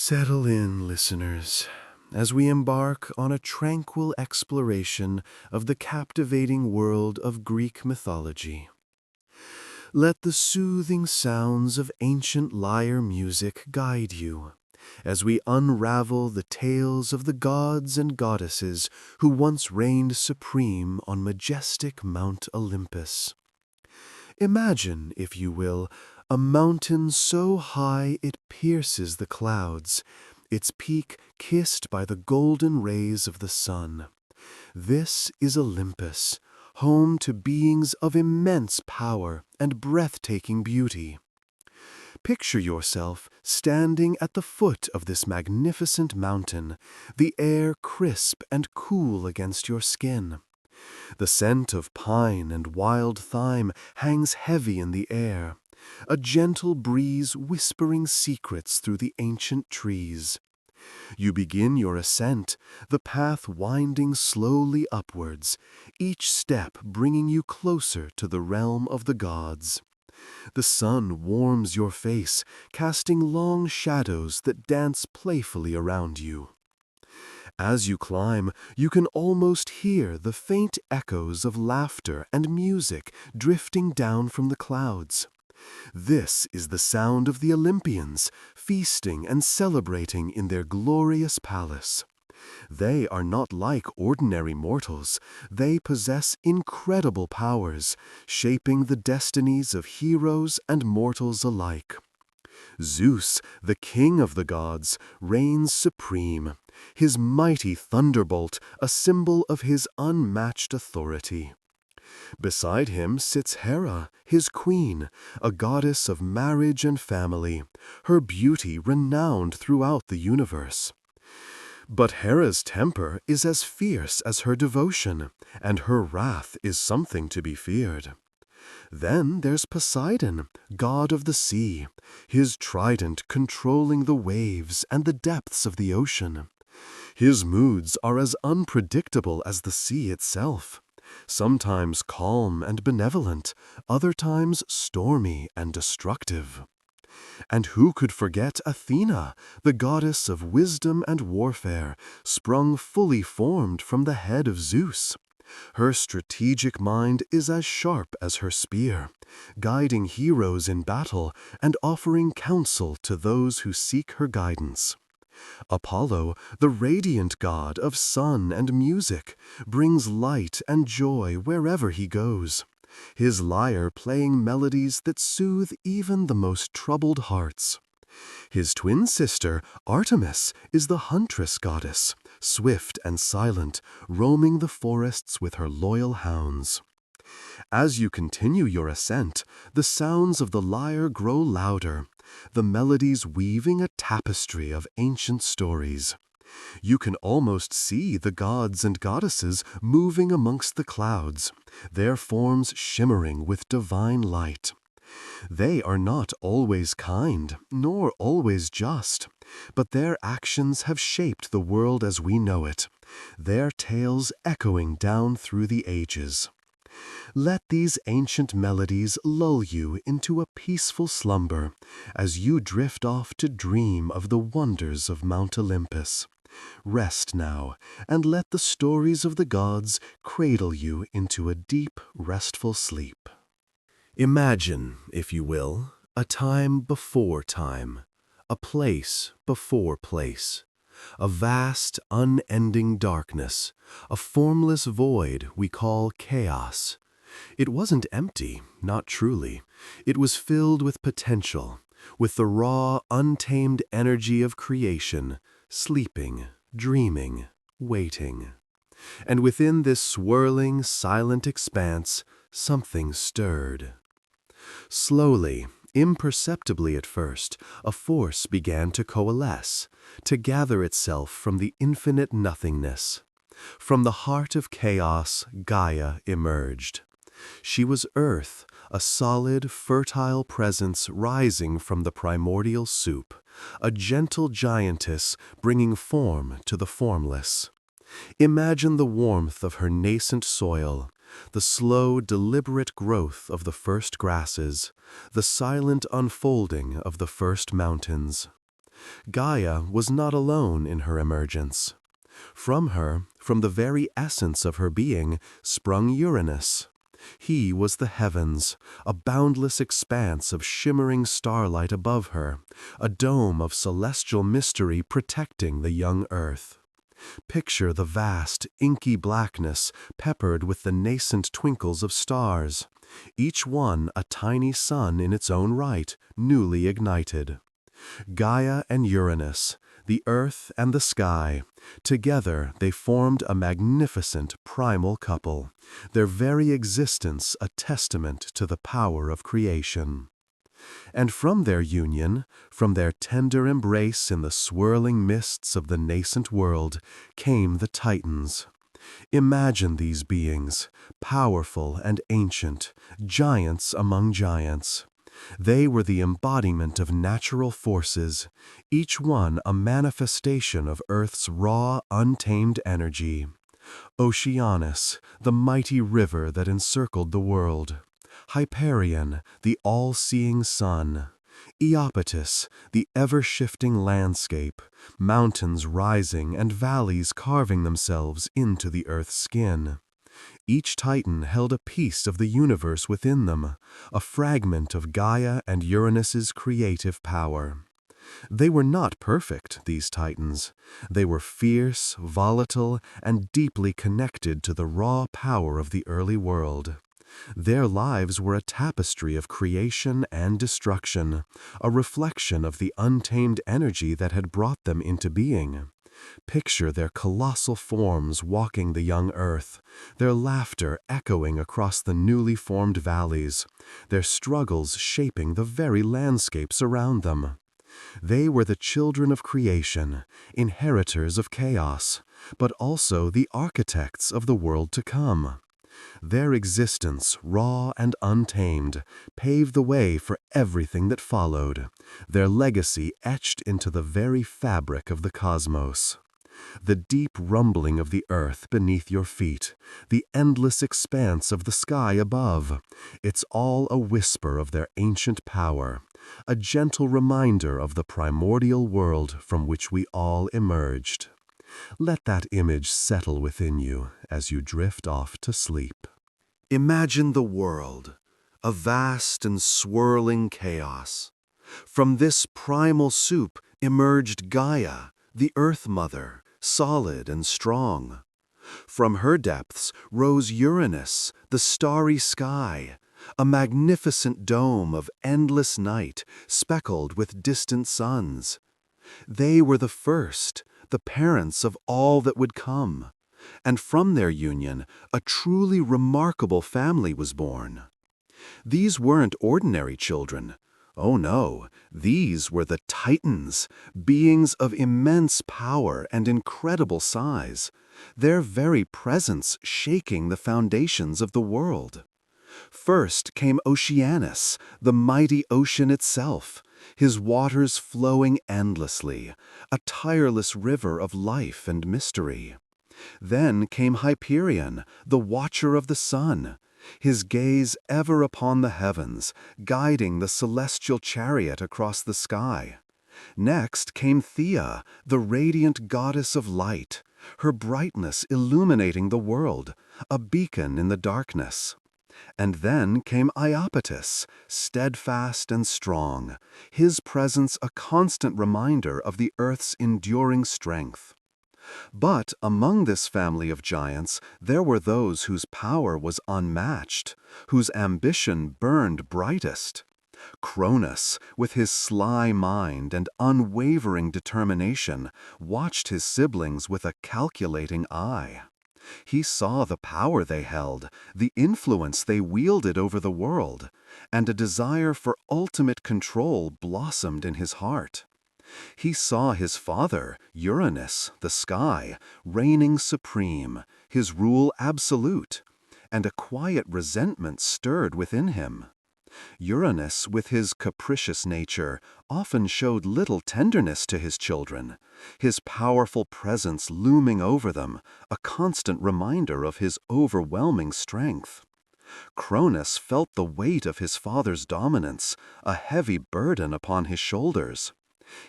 Settle in, listeners, as we embark on a tranquil exploration of the captivating world of Greek mythology. Let the soothing sounds of ancient lyre music guide you, as we unravel the tales of the gods and goddesses who once reigned supreme on majestic Mount Olympus. Imagine, if you will, a mountain so high it pierces the clouds, its peak kissed by the golden rays of the sun. This is Olympus, home to beings of immense power and breathtaking beauty. Picture yourself standing at the foot of this magnificent mountain, the air crisp and cool against your skin. The scent of pine and wild thyme hangs heavy in the air, a gentle breeze whispering secrets through the ancient trees. You begin your ascent, the path winding slowly upwards, each step bringing you closer to the realm of the gods. The sun warms your face, casting long shadows that dance playfully around you. As you climb, you can almost hear the faint echoes of laughter and music drifting down from the clouds. This is the sound of the Olympians, feasting and celebrating in their glorious palace. They are not like ordinary mortals. They possess incredible powers, shaping the destinies of heroes and mortals alike. Zeus, the king of the gods, reigns supreme, his mighty thunderbolt a symbol of his unmatched authority. Beside him sits Hera, his queen, a goddess of marriage and family, her beauty renowned throughout the universe. But Hera's temper is as fierce as her devotion, and her wrath is something to be feared. Then there's Poseidon, god of the sea, his trident controlling the waves and the depths of the ocean. His moods are as unpredictable as the sea itself, sometimes calm and benevolent, other times stormy and destructive. And who could forget Athena, the goddess of wisdom and warfare, sprung fully formed from the head of Zeus? Her strategic mind is as sharp as her spear, guiding heroes in battle and offering counsel to those who seek her guidance. Apollo, the radiant god of sun and music, brings light and joy wherever he goes, his lyre playing melodies that soothe even the most troubled hearts. His twin sister, Artemis, is the huntress goddess, swift and silent, roaming the forests with her loyal hounds. As you continue your ascent, the sounds of the lyre grow louder, the melodies weaving a tapestry of ancient stories. You can almost see the gods and goddesses moving amongst the clouds, their forms shimmering with divine light. They are not always kind, nor always just, but their actions have shaped the world as we know it, their tales echoing down through the ages. Let these ancient melodies lull you into a peaceful slumber as you drift off to dream of the wonders of Mount Olympus. Rest now, and let the stories of the gods cradle you into a deep, restful sleep. Imagine, if you will, a time before time, a place before place, a vast, unending darkness, a formless void we call chaos. It wasn't empty, not truly. It was filled with potential, with the raw, untamed energy of creation, sleeping, dreaming, waiting. And within this swirling, silent expanse, something stirred. Slowly, imperceptibly at first, a force began to coalesce, to gather itself from the infinite nothingness. From the heart of chaos, Gaia emerged. She was Earth, a solid, fertile presence rising from the primordial soup, a gentle giantess bringing form to the formless. Imagine the warmth of her nascent soil, the slow, deliberate growth of the first grasses, the silent unfolding of the first mountains. Gaia was not alone in her emergence. From her, from the very essence of her being, sprung Uranus. He was the heavens, a boundless expanse of shimmering starlight above her, a dome of celestial mystery protecting the young earth. Picture the vast, inky blackness peppered with the nascent twinkles of stars, each one a tiny sun in its own right, newly ignited. Gaia and Uranus, the earth and the sky, together they formed a magnificent primal couple, their very existence a testament to the power of creation. And from their union, from their tender embrace in the swirling mists of the nascent world, came the Titans. Imagine these beings, powerful and ancient, giants among giants. They were the embodiment of natural forces, each one a manifestation of Earth's raw, untamed energy. Oceanus, the mighty river that encircled the world. Hyperion, the all-seeing sun. Iapetus, the ever-shifting landscape, mountains rising and valleys carving themselves into the Earth's skin. Each Titan held a piece of the universe within them, a fragment of Gaia and Uranus's creative power. They were not perfect, these Titans. They were fierce, volatile, and deeply connected to the raw power of the early world. Their lives were a tapestry of creation and destruction, a reflection of the untamed energy that had brought them into being. Picture their colossal forms walking the young earth, their laughter echoing across the newly formed valleys, their struggles shaping the very landscapes around them. They were the children of creation, inheritors of chaos, but also the architects of the world to come. Their existence, raw and untamed, paved the way for everything that followed, their legacy etched into the very fabric of the cosmos. The deep rumbling of the earth beneath your feet, the endless expanse of the sky above, it's all a whisper of their ancient power, a gentle reminder of the primordial world from which we all emerged. Let that image settle within you as you drift off to sleep. Imagine the world, a vast and swirling chaos. From this primal soup emerged Gaia, the Earth Mother, solid and strong. From her depths rose Uranus, the starry sky, a magnificent dome of endless night speckled with distant suns. They were the first, the parents of all that would come, and from their union a truly remarkable family was born. These weren't ordinary children. Oh no, these were the Titans, beings of immense power and incredible size, their very presence shaking the foundations of the world. First came Oceanus, the mighty ocean itself, his waters flowing endlessly, a tireless river of life and mystery. Then came Hyperion, the watcher of the sun, his gaze ever upon the heavens, guiding the celestial chariot across the sky. Next came Theia, the radiant goddess of light, her brightness illuminating the world, a beacon in the darkness. And then came Iapetus, steadfast and strong, his presence a constant reminder of the earth's enduring strength. But among this family of giants, there were those whose power was unmatched, whose ambition burned brightest. Cronus, with his sly mind and unwavering determination, watched his siblings with a calculating eye. He saw the power they held, the influence they wielded over the world, and a desire for ultimate control blossomed in his heart. He saw his father, Uranus, the sky, reigning supreme, his rule absolute, and a quiet resentment stirred within him. Uranus, with his capricious nature, often showed little tenderness to his children, his powerful presence looming over them, a constant reminder of his overwhelming strength. Cronus felt the weight of his father's dominance, a heavy burden upon his shoulders.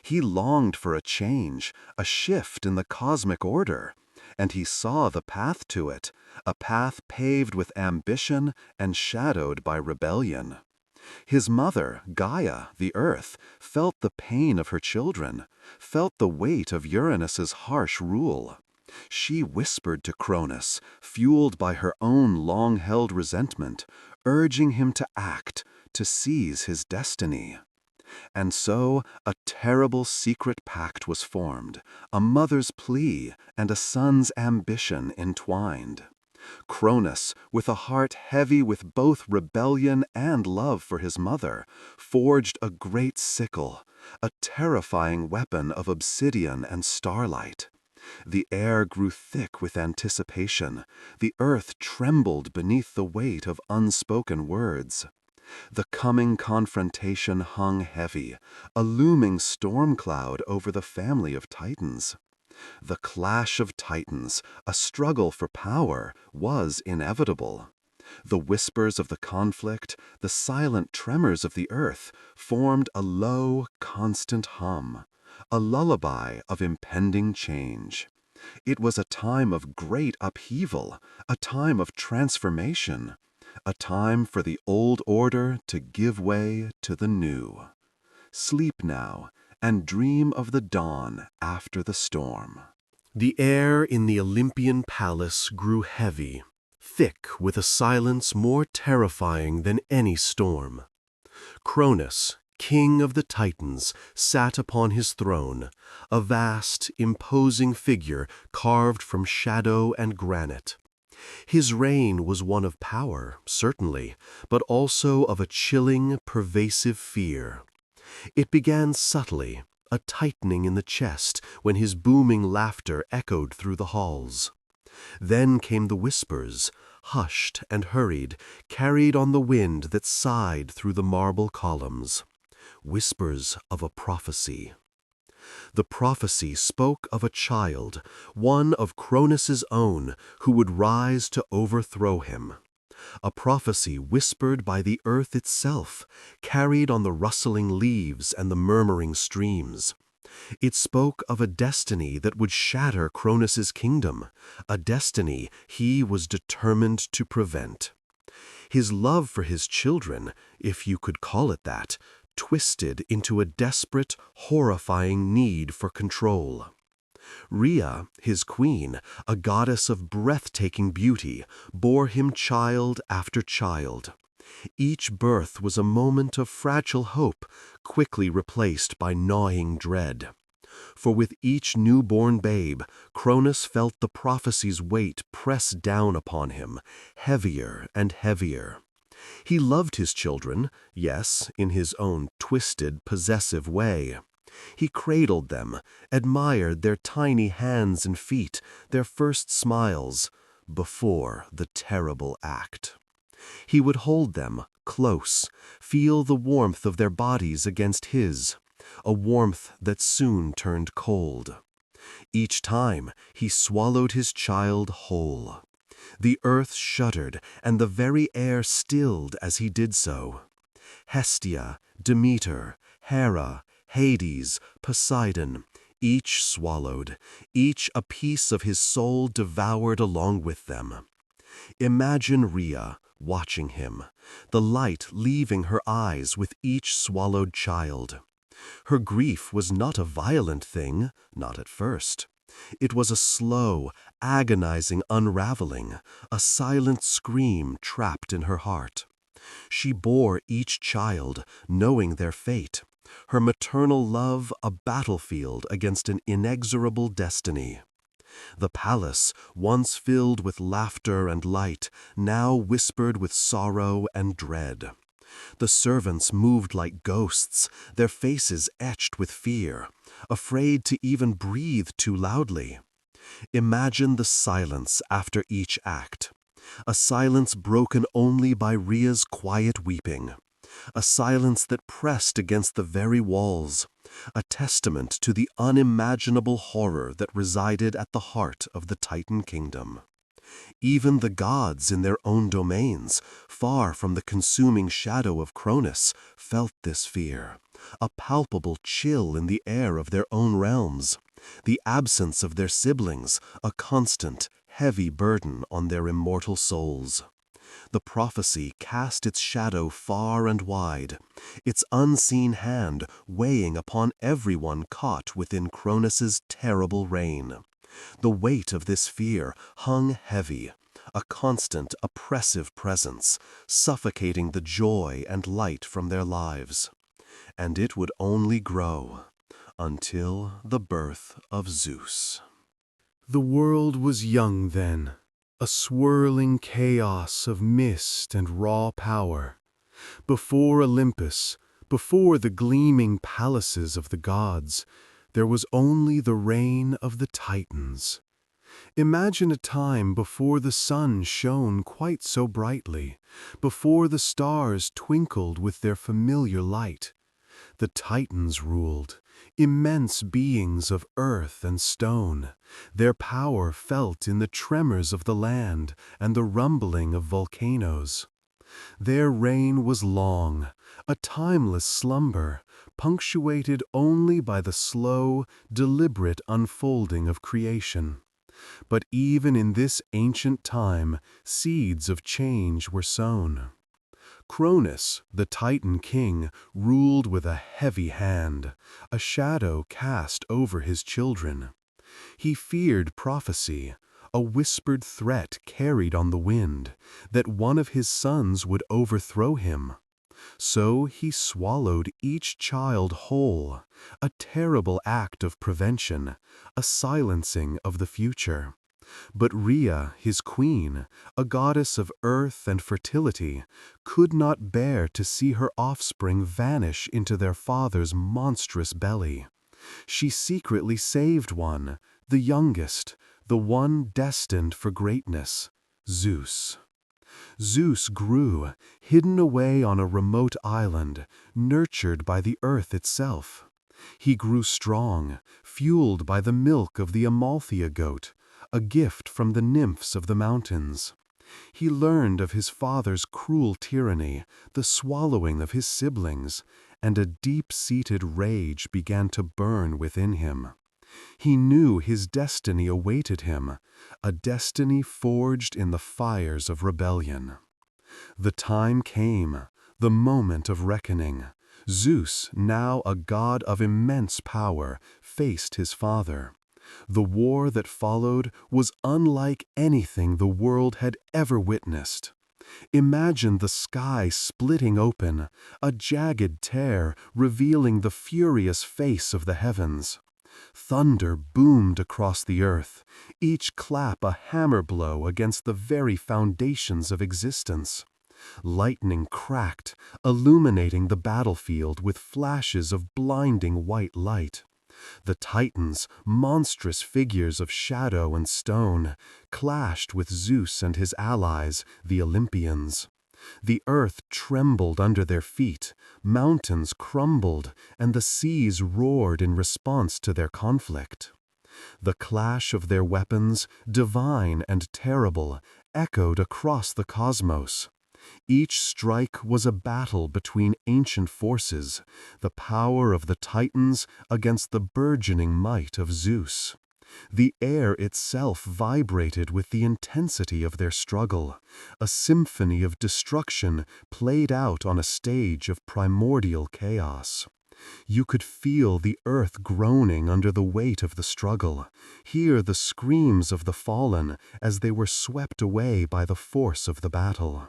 He longed for a change, a shift in the cosmic order, and he saw the path to it, a path paved with ambition and shadowed by rebellion. His mother, Gaia, the earth, felt the pain of her children, felt the weight of Uranus's harsh rule. She whispered to Cronus, fueled by her own long-held resentment, urging him to act, to seize his destiny. And so a terrible secret pact was formed, a mother's plea and a son's ambition entwined. Cronus, with a heart heavy with both rebellion and love for his mother, forged a great sickle, a terrifying weapon of obsidian and starlight. The air grew thick with anticipation. The earth trembled beneath the weight of unspoken words. The coming confrontation hung heavy, a looming storm cloud over the family of Titans. The clash of Titans, a struggle for power, was inevitable. The whispers of the conflict, the silent tremors of the earth, formed a low, constant hum, a lullaby of impending change. It was a time of great upheaval, a time of transformation, a time for the old order to give way to the new. Sleep now, and dream of the dawn after the storm. The air in the Olympian palace grew heavy, thick with a silence more terrifying than any storm. Cronus, king of the Titans, sat upon his throne, a vast, imposing figure carved from shadow and granite. His reign was one of power, certainly, but also of a chilling, pervasive fear. It began subtly, a tightening in the chest when his booming laughter echoed through the halls. Then came the whispers, hushed and hurried, carried on the wind that sighed through the marble columns. Whispers of a prophecy. The prophecy spoke of a child, one of Cronus's own, who would rise to overthrow him. A prophecy whispered by the earth itself, carried on the rustling leaves and the murmuring streams. It spoke of a destiny that would shatter Cronus's kingdom, a destiny he was determined to prevent. His love for his children, if you could call it that, twisted into a desperate, horrifying need for control. Rhea, his queen, a goddess of breathtaking beauty, bore him child after child. Each birth was a moment of fragile hope, quickly replaced by gnawing dread. For with each newborn babe, Cronus felt the prophecy's weight press down upon him, heavier and heavier. He loved his children, yes, in his own twisted, possessive way. He cradled them, admired their tiny hands and feet, their first smiles, before the terrible act. He would hold them close, feel the warmth of their bodies against his, a warmth that soon turned cold. Each time he swallowed his child whole. The earth shuddered, and the very air stilled as he did so. Hestia, Demeter, Hera, Hades, Poseidon, each swallowed, each a piece of his soul devoured along with them. Imagine Rhea watching him, the light leaving her eyes with each swallowed child. Her grief was not a violent thing, not at first. It was a slow, agonizing unraveling, a silent scream trapped in her heart. She bore each child, knowing their fate, her maternal love a battlefield against an inexorable destiny. The palace, once filled with laughter and light, now whispered with sorrow and dread. The servants moved like ghosts, their faces etched with fear, afraid to even breathe too loudly. Imagine the silence after each act, a silence broken only by Rhea's quiet weeping, a silence that pressed against the very walls, a testament to the unimaginable horror that resided at the heart of the Titan kingdom. Even the gods in their own domains, far from the consuming shadow of Cronus, felt this fear, a palpable chill in the air of their own realms, the absence of their siblings, a constant, heavy burden on their immortal souls. The prophecy cast its shadow far and wide, its unseen hand weighing upon everyone caught within Cronus's terrible reign. The weight of this fear hung heavy, a constant, oppressive presence, suffocating the joy and light from their lives. And it would only grow until the birth of Zeus. The world was young then, a swirling chaos of mist and raw power. Before Olympus, before the gleaming palaces of the gods, there was only the reign of the Titans. Imagine a time before the sun shone quite so brightly, before the stars twinkled with their familiar light. The Titans ruled, immense beings of earth and stone, their power felt in the tremors of the land and the rumbling of volcanoes. Their reign was long, a timeless slumber, punctuated only by the slow, deliberate unfolding of creation. But even in this ancient time, seeds of change were sown. Cronus, the Titan king, ruled with a heavy hand, a shadow cast over his children. He feared prophecy, a whispered threat carried on the wind, that one of his sons would overthrow him. So he swallowed each child whole, a terrible act of prevention, a silencing of the future. But Rhea, his queen, a goddess of earth and fertility, could not bear to see her offspring vanish into their father's monstrous belly. She secretly saved one, the youngest, the one destined for greatness, Zeus. Zeus grew, hidden away on a remote island, nurtured by the earth itself. He grew strong, fueled by the milk of the Amalthea goat, a gift from the nymphs of the mountains. He learned of his father's cruel tyranny, the swallowing of his siblings, and a deep-seated rage began to burn within him. He knew his destiny awaited him, a destiny forged in the fires of rebellion. The time came, the moment of reckoning. Zeus, now a god of immense power, faced his father. The war that followed was unlike anything the world had ever witnessed. Imagine the sky splitting open, a jagged tear revealing the furious face of the heavens. Thunder boomed across the earth, each clap a hammer blow against the very foundations of existence. Lightning cracked, illuminating the battlefield with flashes of blinding white light. The Titans, monstrous figures of shadow and stone, clashed with Zeus and his allies, the Olympians. The earth trembled under their feet, mountains crumbled, and the seas roared in response to their conflict. The clash of their weapons, divine and terrible, echoed across the cosmos. Each strike was a battle between ancient forces, the power of the Titans against the burgeoning might of Zeus. The air itself vibrated with the intensity of their struggle, a symphony of destruction played out on a stage of primordial chaos. You could feel the earth groaning under the weight of the struggle, hear the screams of the fallen as they were swept away by the force of the battle.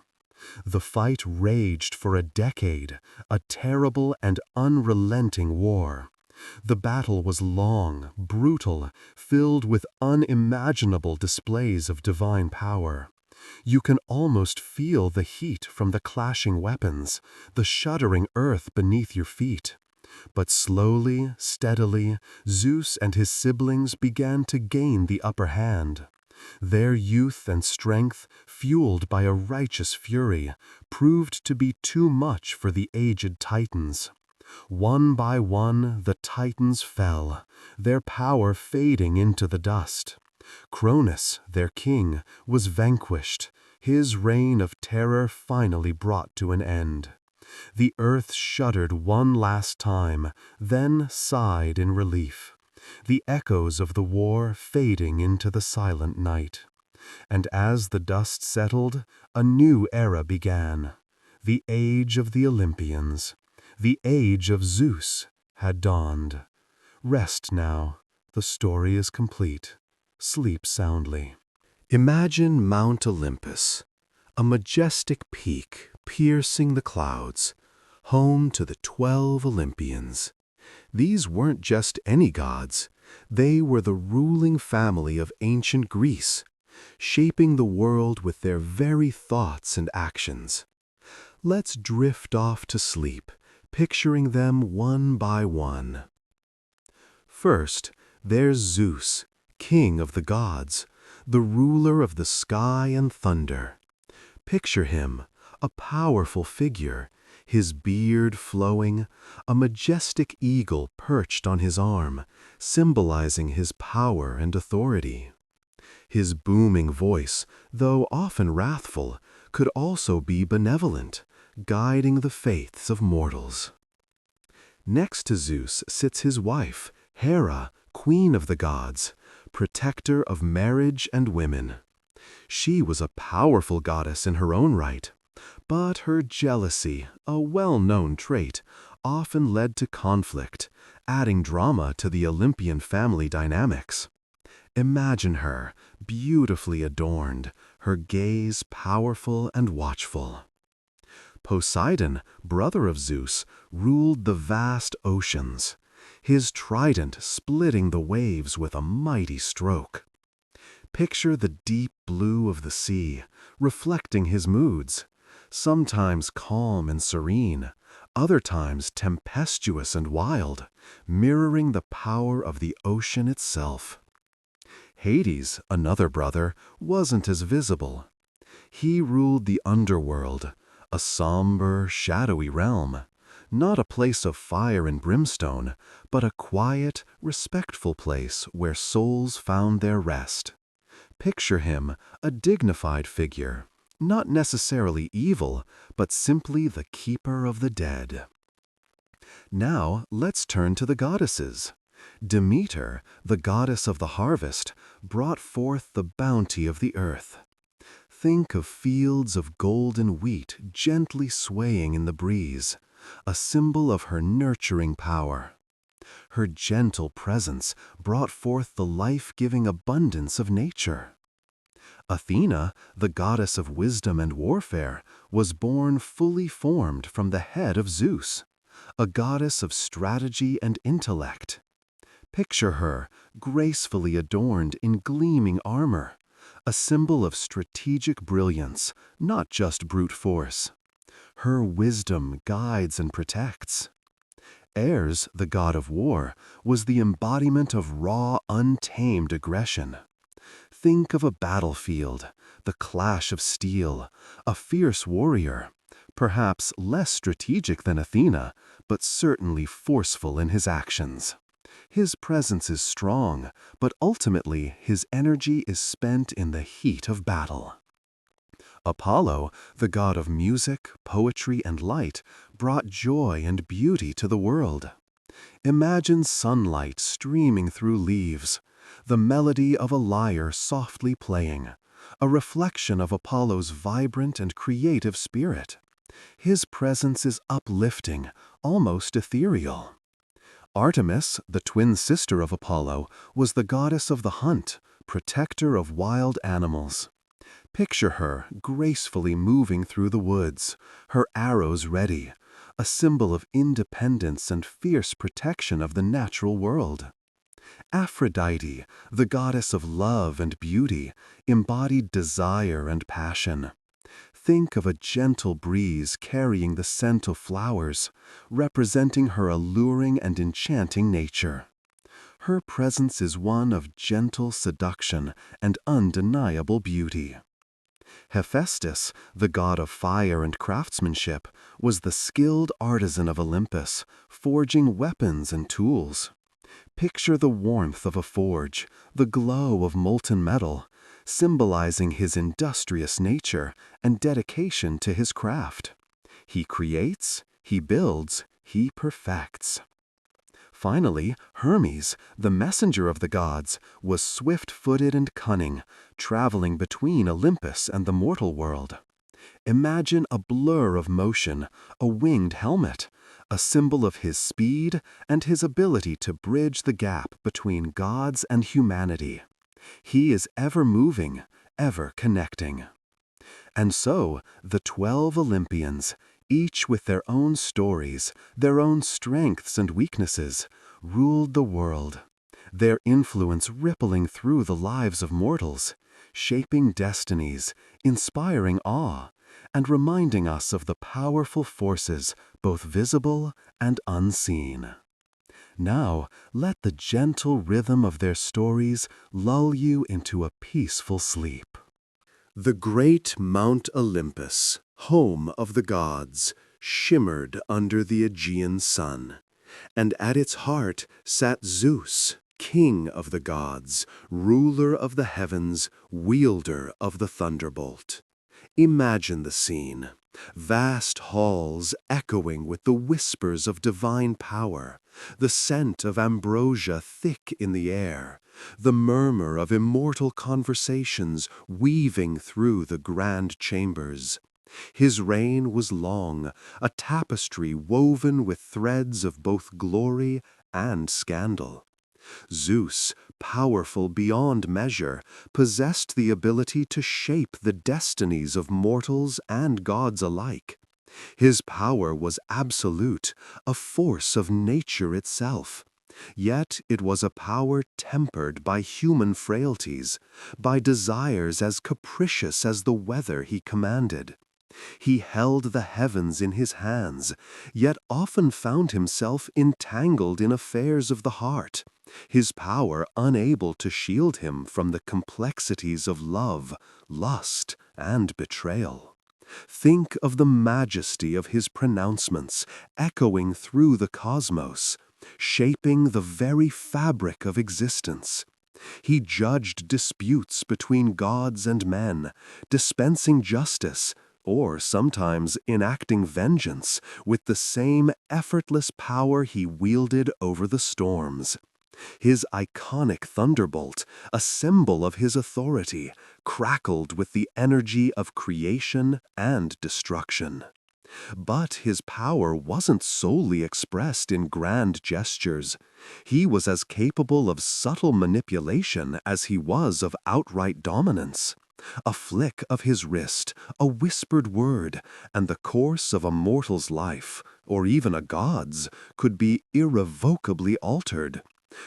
The fight raged for a decade, a terrible and unrelenting war. The battle was long, brutal, filled with unimaginable displays of divine power. You can almost feel the heat from the clashing weapons, the shuddering earth beneath your feet. But slowly, steadily, Zeus and his siblings began to gain the upper hand. Their youth and strength, fueled by a righteous fury, proved to be too much for the aged Titans. One by one, the Titans fell, their power fading into the dust. Cronus, their king, was vanquished, his reign of terror finally brought to an end. The earth shuddered one last time, then sighed in relief, the echoes of the war fading into the silent night. And as the dust settled, a new era began. The age of the Olympians, the age of Zeus, had dawned. Rest now. The story is complete. Sleep soundly. Imagine Mount Olympus, a majestic peak piercing the clouds, home to the 12 Olympians. These weren't just any gods. They were the ruling family of ancient Greece, shaping the world with their very thoughts and actions. Let's drift off to sleep, picturing them one by one. First, there's Zeus, king of the gods, the ruler of the sky and thunder. Picture him, a powerful figure, his beard flowing, a majestic eagle perched on his arm, symbolizing his power and authority. His booming voice, though often wrathful, could also be benevolent, guiding the faiths of mortals. Next to Zeus sits his wife, Hera, queen of the gods, protector of marriage and women. She was a powerful goddess in her own right, but her jealousy, a well-known trait, often led to conflict, adding drama to the Olympian family dynamics. Imagine her, beautifully adorned, her gaze powerful and watchful. Poseidon, brother of Zeus, ruled the vast oceans, his trident splitting the waves with a mighty stroke. Picture the deep blue of the sea, reflecting his moods, sometimes calm and serene, other times tempestuous and wild, mirroring the power of the ocean itself. Hades, another brother, wasn't as visible. He ruled the Underworld, a somber, shadowy realm, not a place of fire and brimstone, but a quiet, respectful place where souls found their rest. Picture him, a dignified figure, not necessarily evil, but simply the keeper of the dead. Now let's turn to the goddesses. Demeter, the goddess of the harvest, brought forth the bounty of the earth. Think of fields of golden wheat gently swaying in the breeze, a symbol of her nurturing power. Her gentle presence brought forth the life-giving abundance of nature. Athena, the goddess of wisdom and warfare, was born fully formed from the head of Zeus, a goddess of strategy and intellect. Picture her, gracefully adorned in gleaming armor, a symbol of strategic brilliance, not just brute force. Her wisdom guides and protects. Ares, the god of war, was the embodiment of raw, untamed aggression. Think of a battlefield, the clash of steel, a fierce warrior, perhaps less strategic than Athena, but certainly forceful in his actions. His presence is strong, but ultimately his energy is spent in the heat of battle. Apollo, the god of music, poetry, and light, brought joy and beauty to the world. Imagine sunlight streaming through leaves, the melody of a lyre softly playing, a reflection of Apollo's vibrant and creative spirit. His presence is uplifting, almost ethereal. Artemis, the twin sister of Apollo, was the goddess of the hunt, protector of wild animals. Picture her gracefully moving through the woods, her arrows ready, a symbol of independence and fierce protection of the natural world. Aphrodite, the goddess of love and beauty, embodied desire and passion. Think of a gentle breeze carrying the scent of flowers, representing her alluring and enchanting nature. Her presence is one of gentle seduction and undeniable beauty. Hephaestus, the god of fire and craftsmanship, was the skilled artisan of Olympus, forging weapons and tools. Picture the warmth of a forge, the glow of molten metal, symbolizing his industrious nature and dedication to his craft. He creates, he builds, he perfects. Finally, Hermes, the messenger of the gods, was swift-footed and cunning, traveling between Olympus and the mortal world. Imagine a blur of motion, a winged helmet, a symbol of his speed and his ability to bridge the gap between gods and humanity. He is ever moving, ever connecting. And so, the 12 Olympians, each with their own stories, their own strengths and weaknesses, ruled the world, their influence rippling through the lives of mortals, shaping destinies, inspiring awe, and reminding us of the powerful forces, both visible and unseen. Now, let the gentle rhythm of their stories lull you into a peaceful sleep. The great Mount Olympus, home of the gods, shimmered under the Aegean sun, and at its heart sat Zeus, king of the gods, ruler of the heavens, wielder of the thunderbolt. Imagine the scene. Vast halls echoing with the whispers of divine power, the scent of ambrosia thick in the air, the murmur of immortal conversations weaving through the grand chambers. His reign was long, a tapestry woven with threads of both glory and scandal. Zeus, powerful beyond measure, possessed the ability to shape the destinies of mortals and gods alike. His power was absolute, a force of nature itself. Yet it was a power tempered by human frailties, by desires as capricious as the weather he commanded. He held the heavens in his hands, yet often found himself entangled in affairs of the heart, his power unable to shield him from the complexities of love, lust, and betrayal. Think of the majesty of his pronouncements echoing through the cosmos, shaping the very fabric of existence. He judged disputes between gods and men, dispensing justice, or sometimes enacting vengeance with the same effortless power he wielded over the storms. His iconic thunderbolt, a symbol of his authority, crackled with the energy of creation and destruction. But his power wasn't solely expressed in grand gestures. He was as capable of subtle manipulation as he was of outright dominance. A flick of his wrist, a whispered word, and the course of a mortal's life, or even a god's, could be irrevocably altered.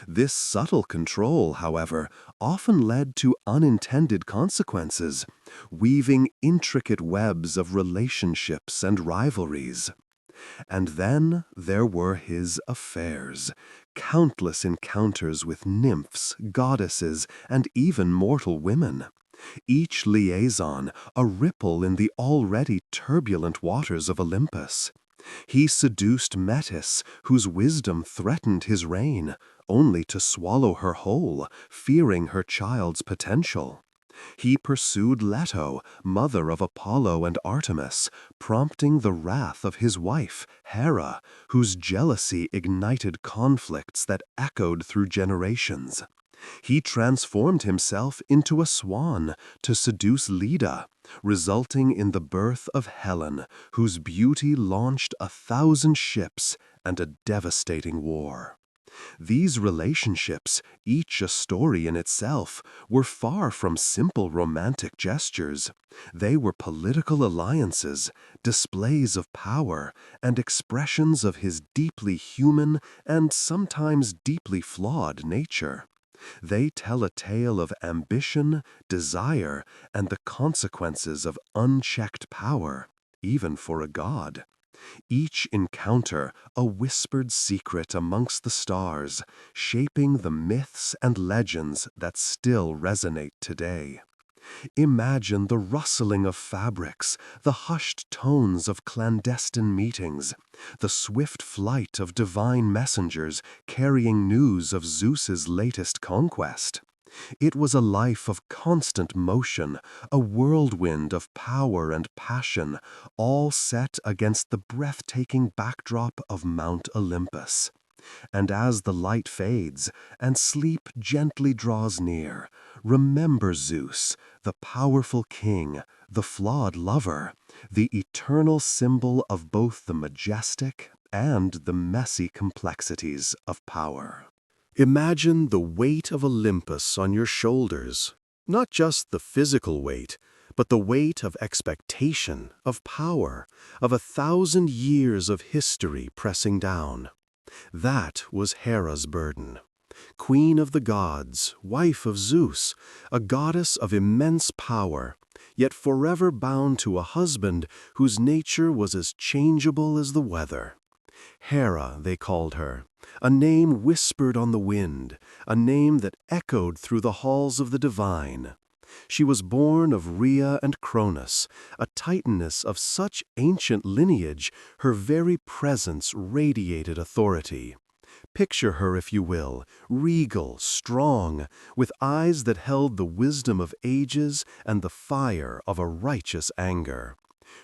This subtle control, however, often led to unintended consequences, weaving intricate webs of relationships and rivalries. And then there were his affairs, countless encounters with nymphs, goddesses, and even mortal women. Each liaison a ripple in the already turbulent waters of Olympus. He seduced Metis, whose wisdom threatened his reign, only to swallow her whole, fearing her child's potential. He pursued Leto, mother of Apollo and Artemis, prompting the wrath of his wife, Hera, whose jealousy ignited conflicts that echoed through generations. He transformed himself into a swan to seduce Leda, resulting in the birth of Helen, whose beauty launched 1,000 ships and a devastating war. These relationships, each a story in itself, were far from simple romantic gestures. They were political alliances, displays of power, and expressions of his deeply human and sometimes deeply flawed nature. They tell a tale of ambition, desire, and the consequences of unchecked power, even for a god. Each encounter a whispered secret amongst the stars, shaping the myths and legends that still resonate today. Imagine the rustling of fabrics, the hushed tones of clandestine meetings, the swift flight of divine messengers carrying news of Zeus's latest conquest. It was a life of constant motion, a whirlwind of power and passion, all set against the breathtaking backdrop of Mount Olympus. And as the light fades and sleep gently draws near, remember Zeus, the powerful king, the flawed lover, the eternal symbol of both the majestic and the messy complexities of power. Imagine the weight of Olympus on your shoulders, not just the physical weight, but the weight of expectation, of power, of 1,000 years of history pressing down. That was Hera's burden. Queen of the gods, wife of Zeus, a goddess of immense power, yet forever bound to a husband whose nature was as changeable as the weather. Hera, they called her, a name whispered on the wind, a name that echoed through the halls of the divine. She was born of Rhea and Cronus, a titaness of such ancient lineage, her very presence radiated authority. Picture her, if you will, regal, strong, with eyes that held the wisdom of ages and the fire of a righteous anger.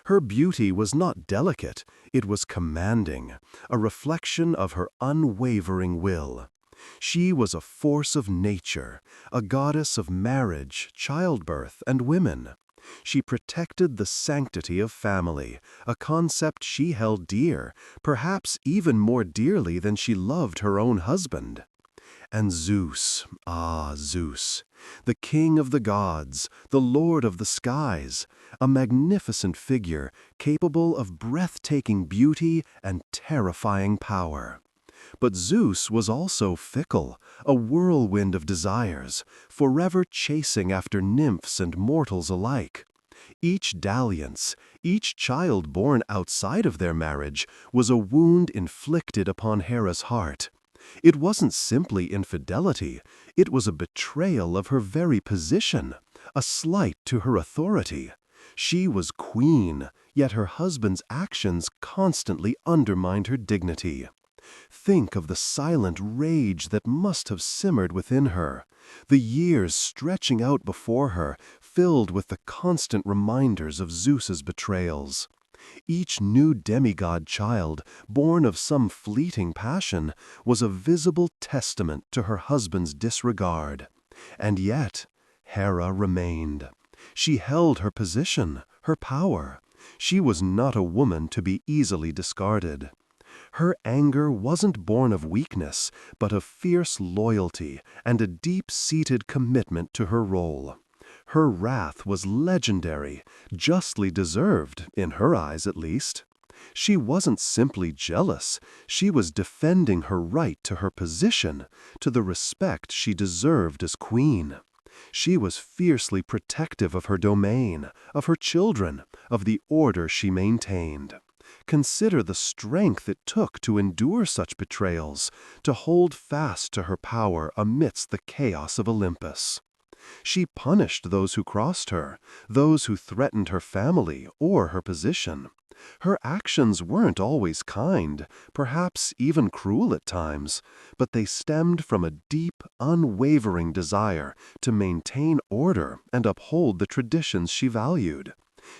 Her beauty was not delicate, it was commanding, a reflection of her unwavering will. She was a force of nature, a goddess of marriage, childbirth, and women. She protected the sanctity of family, a concept she held dear, perhaps even more dearly than she loved her own husband. And Zeus, Zeus, the king of the gods, the lord of the skies, a magnificent figure capable of breathtaking beauty and terrifying power. But Zeus was also fickle, a whirlwind of desires, forever chasing after nymphs and mortals alike. Each dalliance, each child born outside of their marriage, was a wound inflicted upon Hera's heart. It wasn't simply infidelity, it was a betrayal of her very position, a slight to her authority. She was queen, yet her husband's actions constantly undermined her dignity. Think of the silent rage that must have simmered within her, the years stretching out before her, filled with the constant reminders of Zeus's betrayals. Each new demigod child, born of some fleeting passion, was a visible testament to her husband's disregard. And yet, Hera remained. She held her position, her power. She was not a woman to be easily discarded. Her anger wasn't born of weakness, but of fierce loyalty and a deep-seated commitment to her role. Her wrath was legendary, justly deserved, in her eyes at least. She wasn't simply jealous, she was defending her right to her position, to the respect she deserved as queen. She was fiercely protective of her domain, of her children, of the order she maintained. Consider the strength it took to endure such betrayals, to hold fast to her power amidst the chaos of Olympus. She punished those who crossed her, those who threatened her family or her position. Her actions weren't always kind, perhaps even cruel at times, but they stemmed from a deep, unwavering desire to maintain order and uphold the traditions she valued.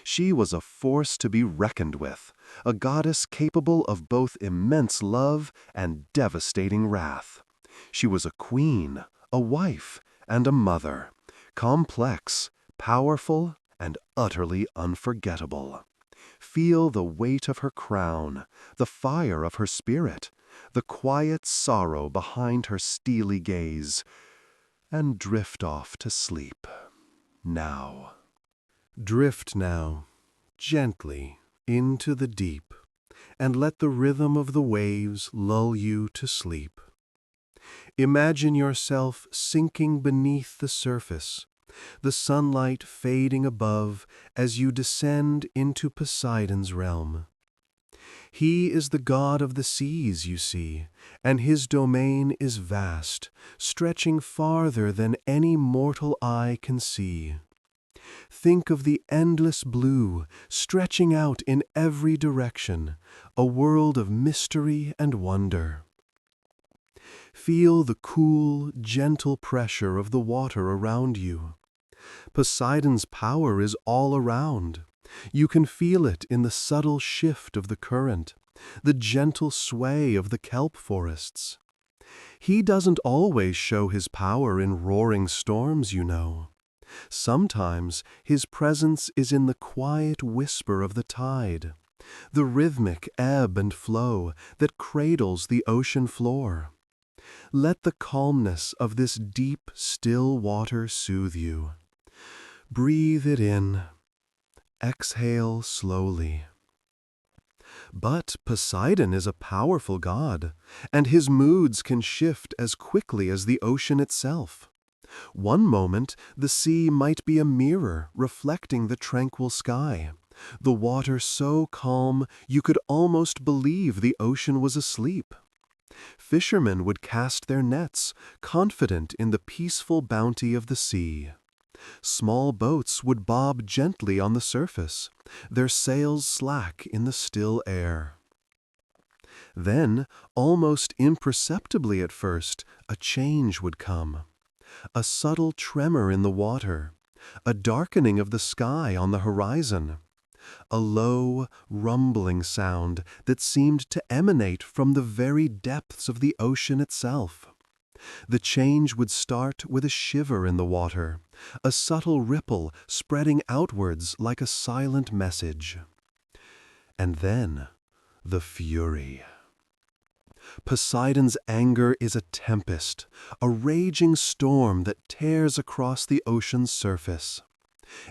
She was a force to be reckoned with, a goddess capable of both immense love and devastating wrath. She was a queen, a wife, and a mother, complex, powerful, and utterly unforgettable. Feel the weight of her crown, the fire of her spirit, the quiet sorrow behind her steely gaze, and drift off to sleep. Now. Drift now, gently, into the deep, and let the rhythm of the waves lull you to sleep. Imagine yourself sinking beneath the surface, the sunlight fading above as you descend into Poseidon's realm. He is the god of the seas, you see, and his domain is vast, stretching farther than any mortal eye can see. Think of the endless blue stretching out in every direction, a world of mystery and wonder. Feel the cool, gentle pressure of the water around you. Poseidon's power is all around. You can feel it in the subtle shift of the current, the gentle sway of the kelp forests. He doesn't always show his power in roaring storms, you know. Sometimes his presence is in the quiet whisper of the tide, the rhythmic ebb and flow that cradles the ocean floor. Let the calmness of this deep, still water soothe you. Breathe it in. Exhale slowly. But Poseidon is a powerful god, and his moods can shift as quickly as the ocean itself. One moment, the sea might be a mirror reflecting the tranquil sky, the water so calm you could almost believe the ocean was asleep. Fishermen would cast their nets, confident in the peaceful bounty of the sea. Small boats would bob gently on the surface, their sails slack in the still air. Then, almost imperceptibly at first, a change would come. A subtle tremor in the water, a darkening of the sky on the horizon, a low, rumbling sound that seemed to emanate from the very depths of the ocean itself. The change would start with a shiver in the water, a subtle ripple spreading outwards like a silent message. And then, the fury. Poseidon's anger is a tempest, a raging storm that tears across the ocean's surface.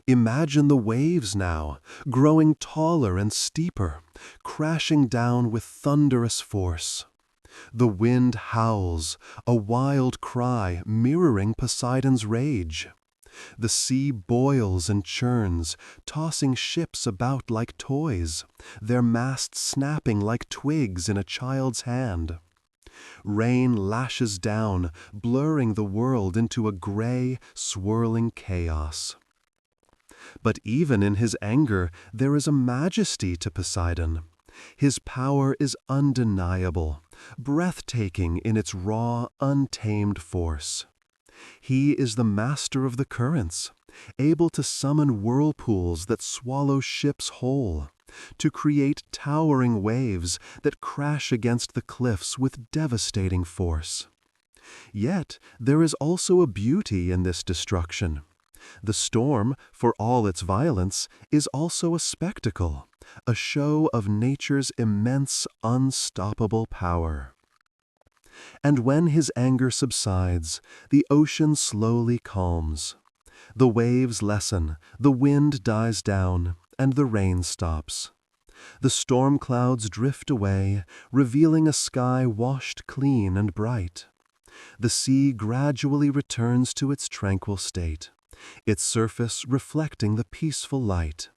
Imagine the waves now, growing taller and steeper, crashing down with thunderous force. The wind howls, a wild cry mirroring Poseidon's rage. The sea boils and churns, tossing ships about like toys, their masts snapping like twigs in a child's hand. Rain lashes down, blurring the world into a gray, swirling chaos. But even in his anger, there is a majesty to Poseidon. His power is undeniable, breathtaking in its raw, untamed force. He is the master of the currents, able to summon whirlpools that swallow ships whole, to create towering waves that crash against the cliffs with devastating force. Yet there is also a beauty in this destruction. The storm, for all its violence, is also a spectacle, a show of nature's immense, unstoppable power. And when his anger subsides, the ocean slowly calms. The waves lessen, the wind dies down, and the rain stops. The storm clouds drift away, revealing a sky washed clean and bright. The sea gradually returns to its tranquil state, its surface reflecting the peaceful light.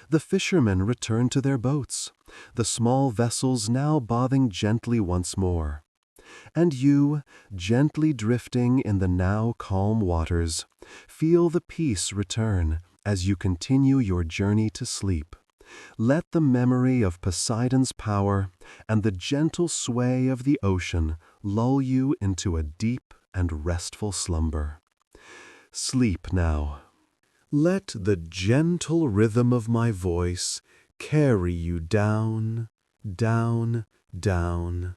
The fishermen return to their boats, the small vessels now bobbing gently once more. And you, gently drifting in the now calm waters, feel the peace return as you continue your journey to sleep. Let the memory of Poseidon's power and the gentle sway of the ocean lull you into a deep and restful slumber. Sleep now. Let the gentle rhythm of my voice carry you down, down, down,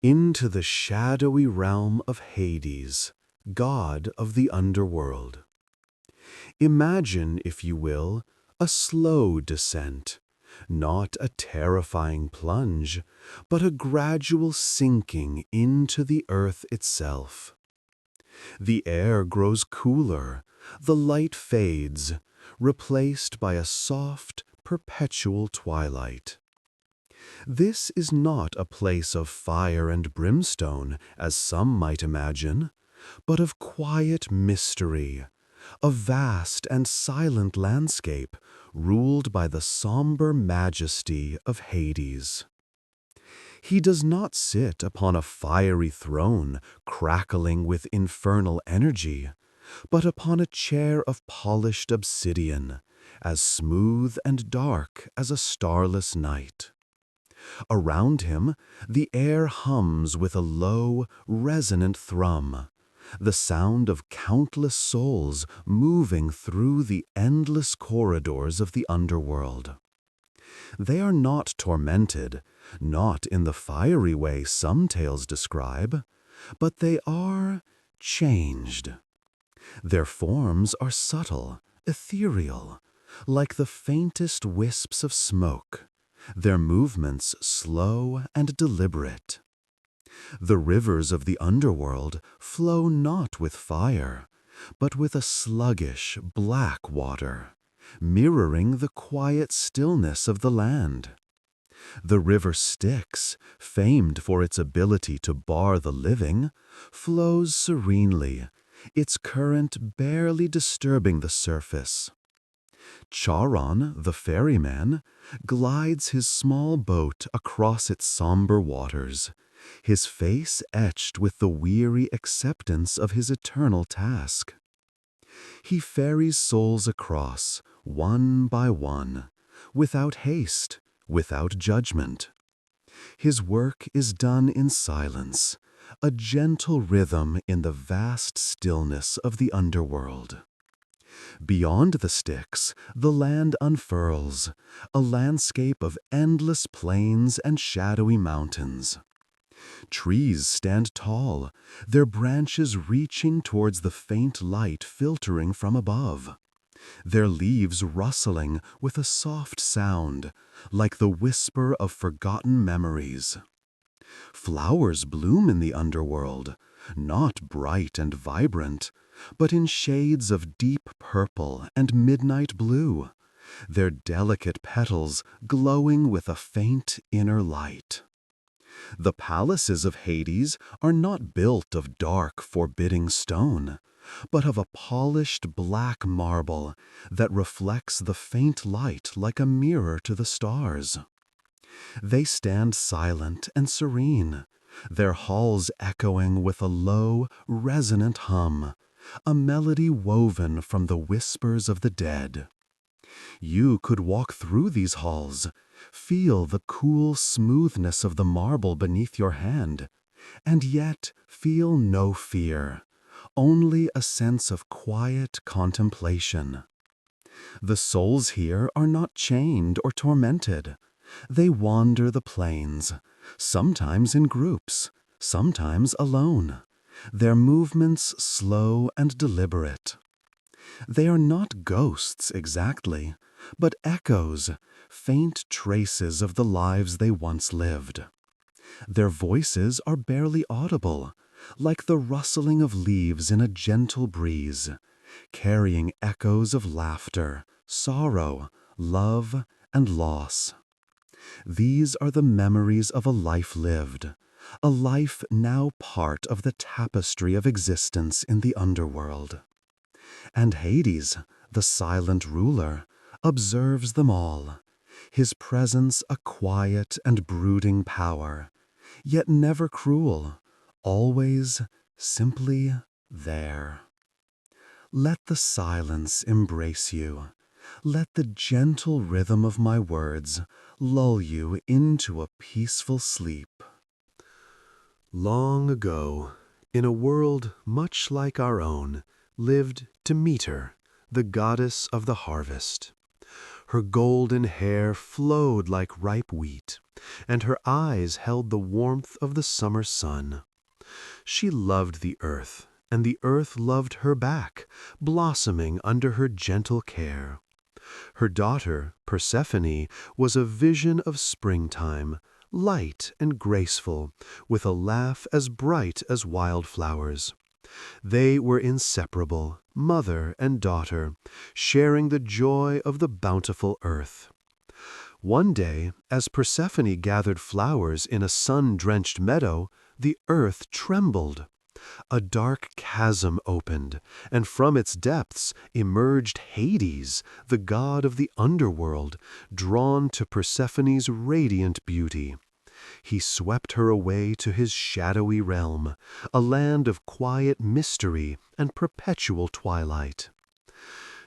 into the shadowy realm of Hades, god of the underworld. Imagine, if you will, a slow descent, not a terrifying plunge, but a gradual sinking into the earth itself. The air grows cooler, the light fades, replaced by a soft, perpetual twilight. This is not a place of fire and brimstone, as some might imagine, but of quiet mystery, a vast and silent landscape ruled by the somber majesty of Hades. He does not sit upon a fiery throne crackling with infernal energy, but upon a chair of polished obsidian, as smooth and dark as a starless night. Around him, the air hums with a low, resonant thrum, the sound of countless souls moving through the endless corridors of the underworld. They are not tormented, not in the fiery way some tales describe, but they are changed. Their forms are subtle, ethereal, like the faintest wisps of smoke, their movements slow and deliberate. The rivers of the underworld flow not with fire, but with a sluggish, black water, mirroring the quiet stillness of the land. The river Styx, famed for its ability to bar the living, flows serenely, its current barely disturbing the surface. Charon, the ferryman, glides his small boat across its somber waters, his face etched with the weary acceptance of his eternal task. He ferries souls across, one by one, without haste, without judgment. His work is done in silence, a gentle rhythm in the vast stillness of the underworld. Beyond the Styx, the land unfurls, a landscape of endless plains and shadowy mountains. Trees stand tall, their branches reaching towards the faint light filtering from above, their leaves rustling with a soft sound, like the whisper of forgotten memories. Flowers bloom in the underworld, not bright and vibrant, but in shades of deep purple and midnight blue, their delicate petals glowing with a faint inner light. The palaces of Hades are not built of dark, forbidding stone, but of a polished black marble that reflects the faint light like a mirror to the stars. They stand silent and serene, their halls echoing with a low, resonant hum, a melody woven from the whispers of the dead. You could walk through these halls, feel the cool smoothness of the marble beneath your hand, and yet feel no fear, only a sense of quiet contemplation. The souls here are not chained or tormented. They wander the plains, sometimes in groups, sometimes alone, their movements slow and deliberate. They are not ghosts exactly, but echoes, faint traces of the lives they once lived. Their voices are barely audible, like the rustling of leaves in a gentle breeze, carrying echoes of laughter, sorrow, love, and loss. These are the memories of a life lived, a life now part of the tapestry of existence in the underworld. And Hades, the silent ruler, observes them all, his presence a quiet and brooding power, yet never cruel, always simply there. Let the silence embrace you. Let the gentle rhythm of my words lull you into a peaceful sleep. Long ago, in a world much like our own, lived Demeter, the goddess of the harvest. Her golden hair flowed like ripe wheat, and her eyes held the warmth of the summer sun. She loved the earth, and the earth loved her back, blossoming under her gentle care. Her daughter, Persephone, was a vision of springtime, light and graceful, with a laugh as bright as wildflowers. They were inseparable, mother and daughter, sharing the joy of the bountiful earth. One day, as Persephone gathered flowers in a sun-drenched meadow, the earth trembled. A dark chasm opened, and from its depths emerged Hades, the god of the underworld, drawn to Persephone's radiant beauty. He swept her away to his shadowy realm, a land of quiet mystery and perpetual twilight.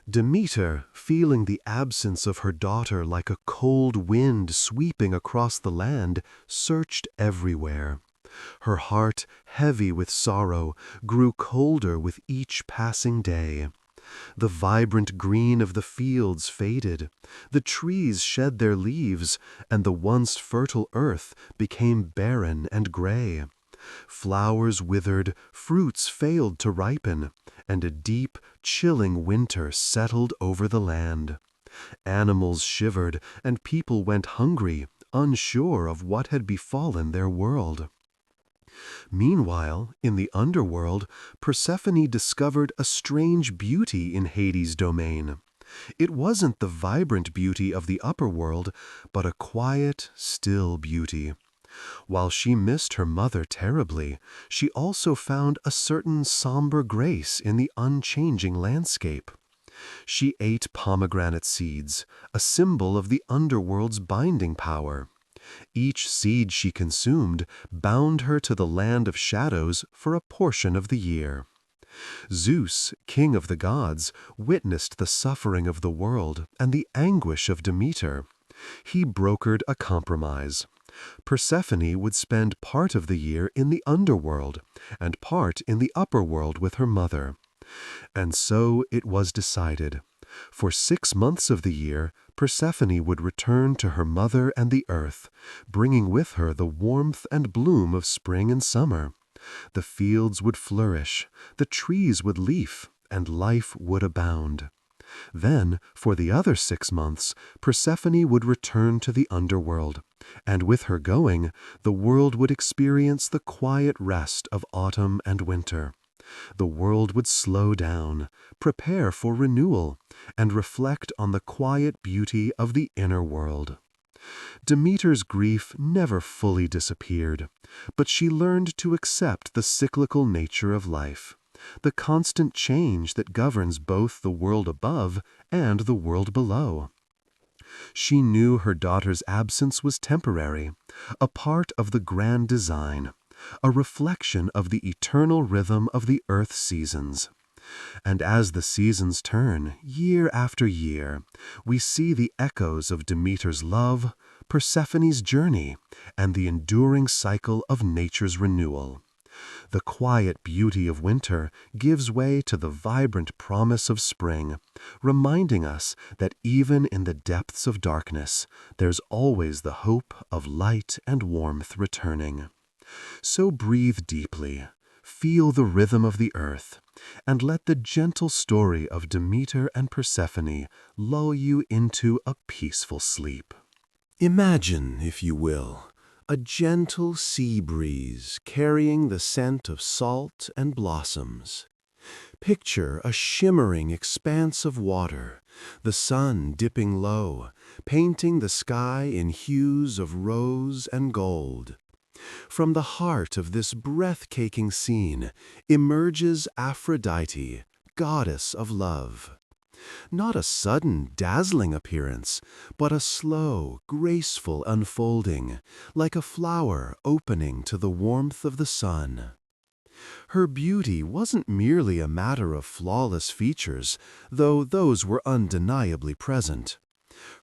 Demeter, feeling the absence of her daughter like a cold wind sweeping across the land, searched everywhere. Her heart, heavy with sorrow, grew colder with each passing day. The vibrant green of the fields faded, the trees shed their leaves, and the once fertile earth became barren and gray. Flowers withered, fruits failed to ripen, and a deep, chilling winter settled over the land. Animals shivered, and people went hungry, unsure of what had befallen their world. Meanwhile, in the underworld, Persephone discovered a strange beauty in Hades' domain. It wasn't the vibrant beauty of the upper world, but a quiet, still beauty. While she missed her mother terribly, she also found a certain somber grace in the unchanging landscape. She ate pomegranate seeds, a symbol of the underworld's binding power. Each seed she consumed bound her to the land of shadows for a portion of the year. Zeus, king of the gods, witnessed the suffering of the world and the anguish of Demeter. He brokered a compromise. Persephone would spend part of the year in the underworld and part in the upper world with her mother. And so it was decided. For 6 months of the year, Persephone would return to her mother and the earth, bringing with her the warmth and bloom of spring and summer. The fields would flourish, the trees would leaf, and life would abound. Then, for the other 6 months, Persephone would return to the underworld, and with her going, the world would experience the quiet rest of autumn and winter. The world would slow down, prepare for renewal, and reflect on the quiet beauty of the inner world. Demeter's grief never fully disappeared, but she learned to accept the cyclical nature of life, the constant change that governs both the world above and the world below. She knew her daughter's absence was temporary, a part of the grand design, a reflection of the eternal rhythm of the earth's seasons. And as the seasons turn, year after year, we see the echoes of Demeter's love, Persephone's journey, and the enduring cycle of nature's renewal. The quiet beauty of winter gives way to the vibrant promise of spring, reminding us that even in the depths of darkness, there's always the hope of light and warmth returning. So breathe deeply, feel the rhythm of the earth, and let the gentle story of Demeter and Persephone lull you into a peaceful sleep. Imagine, if you will, a gentle sea breeze carrying the scent of salt and blossoms. Picture a shimmering expanse of water, the sun dipping low, painting the sky in hues of rose and gold. From the heart of this breathtaking scene emerges Aphrodite, goddess of love. Not a sudden, dazzling appearance, but a slow, graceful unfolding, like a flower opening to the warmth of the sun. Her beauty wasn't merely a matter of flawless features, though those were undeniably present.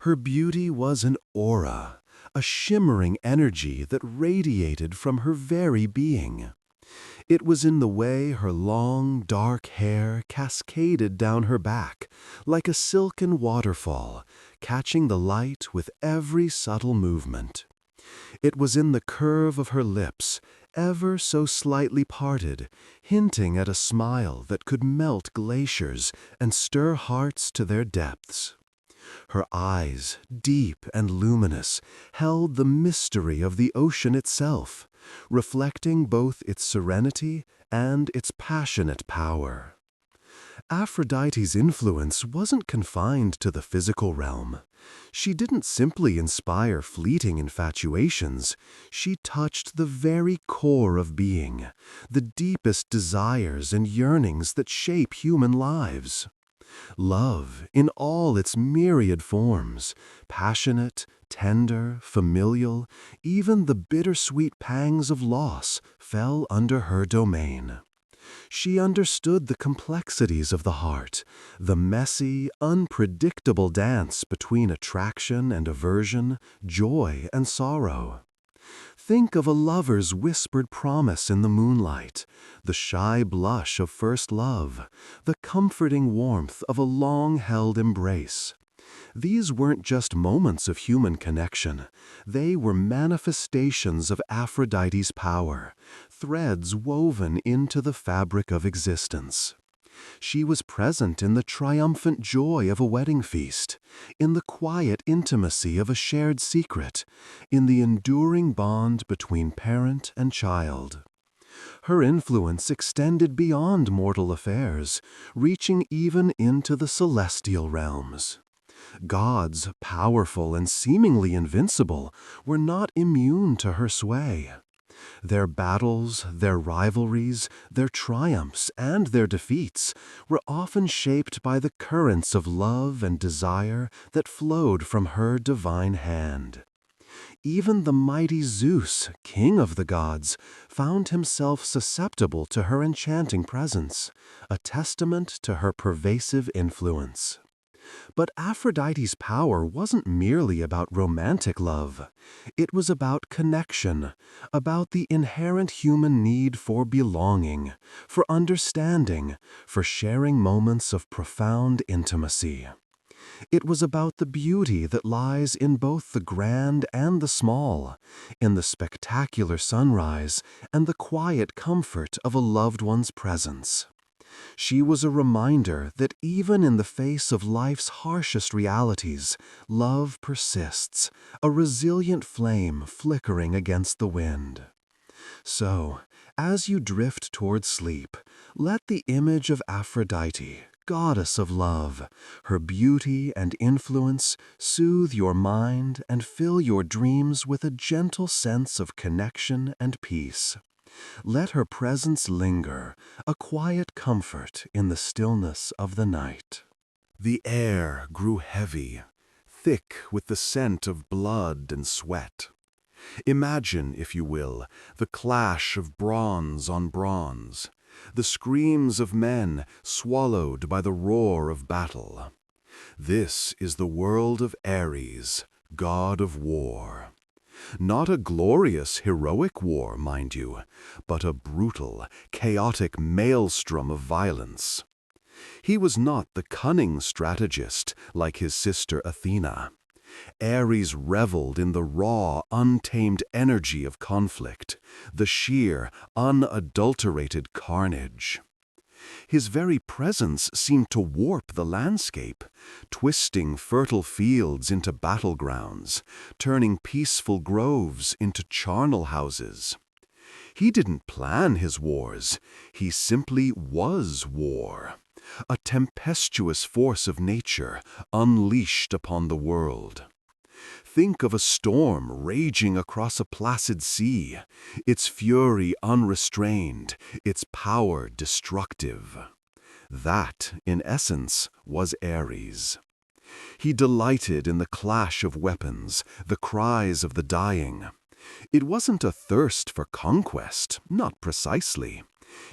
Her beauty was an aura, a shimmering energy that radiated from her very being. It was in the way her long, dark hair cascaded down her back, like a silken waterfall, catching the light with every subtle movement. It was in the curve of her lips, ever so slightly parted, hinting at a smile that could melt glaciers and stir hearts to their depths. Her eyes, deep and luminous, held the mystery of the ocean itself, reflecting both its serenity and its passionate power. Aphrodite's influence wasn't confined to the physical realm. She didn't simply inspire fleeting infatuations. She touched the very core of being, the deepest desires and yearnings that shape human lives. Love, in all its myriad forms, passionate, tender, familial, even the bittersweet pangs of loss, fell under her domain. She understood the complexities of the heart, the messy, unpredictable dance between attraction and aversion, joy and sorrow. Think of a lover's whispered promise in the moonlight, the shy blush of first love, the comforting warmth of a long-held embrace. These weren't just moments of human connection. They were manifestations of Aphrodite's power, threads woven into the fabric of existence. She was present in the triumphant joy of a wedding feast, in the quiet intimacy of a shared secret, in the enduring bond between parent and child. Her influence extended beyond mortal affairs, reaching even into the celestial realms. Gods, powerful and seemingly invincible, were not immune to her sway. Their battles, their rivalries, their triumphs, and their defeats were often shaped by the currents of love and desire that flowed from her divine hand. Even the mighty Zeus, king of the gods, found himself susceptible to her enchanting presence, a testament to her pervasive influence. But Aphrodite's power wasn't merely about romantic love. It was about connection, about the inherent human need for belonging, for understanding, for sharing moments of profound intimacy. It was about the beauty that lies in both the grand and the small, in the spectacular sunrise and the quiet comfort of a loved one's presence. She was a reminder that even in the face of life's harshest realities, love persists, a resilient flame flickering against the wind. So, as you drift toward sleep, let the image of Aphrodite, goddess of love, her beauty and influence soothe your mind and fill your dreams with a gentle sense of connection and peace. Let her presence linger, a quiet comfort in the stillness of the night. The air grew heavy, thick with the scent of blood and sweat. Imagine, if you will, the clash of bronze on bronze, the screams of men swallowed by the roar of battle. This is the world of Ares, god of war. Not a glorious, heroic war, mind you, but a brutal, chaotic maelstrom of violence. He was not the cunning strategist like his sister Athena. Ares reveled in the raw, untamed energy of conflict, the sheer, unadulterated carnage. His very presence seemed to warp the landscape, twisting fertile fields into battlegrounds, turning peaceful groves into charnel houses. He didn't plan his wars, he simply was war, a tempestuous force of nature unleashed upon the world. Think of a storm raging across a placid sea, its fury unrestrained, its power destructive. That, in essence, was Ares. He delighted in the clash of weapons, the cries of the dying. It wasn't a thirst for conquest, not precisely.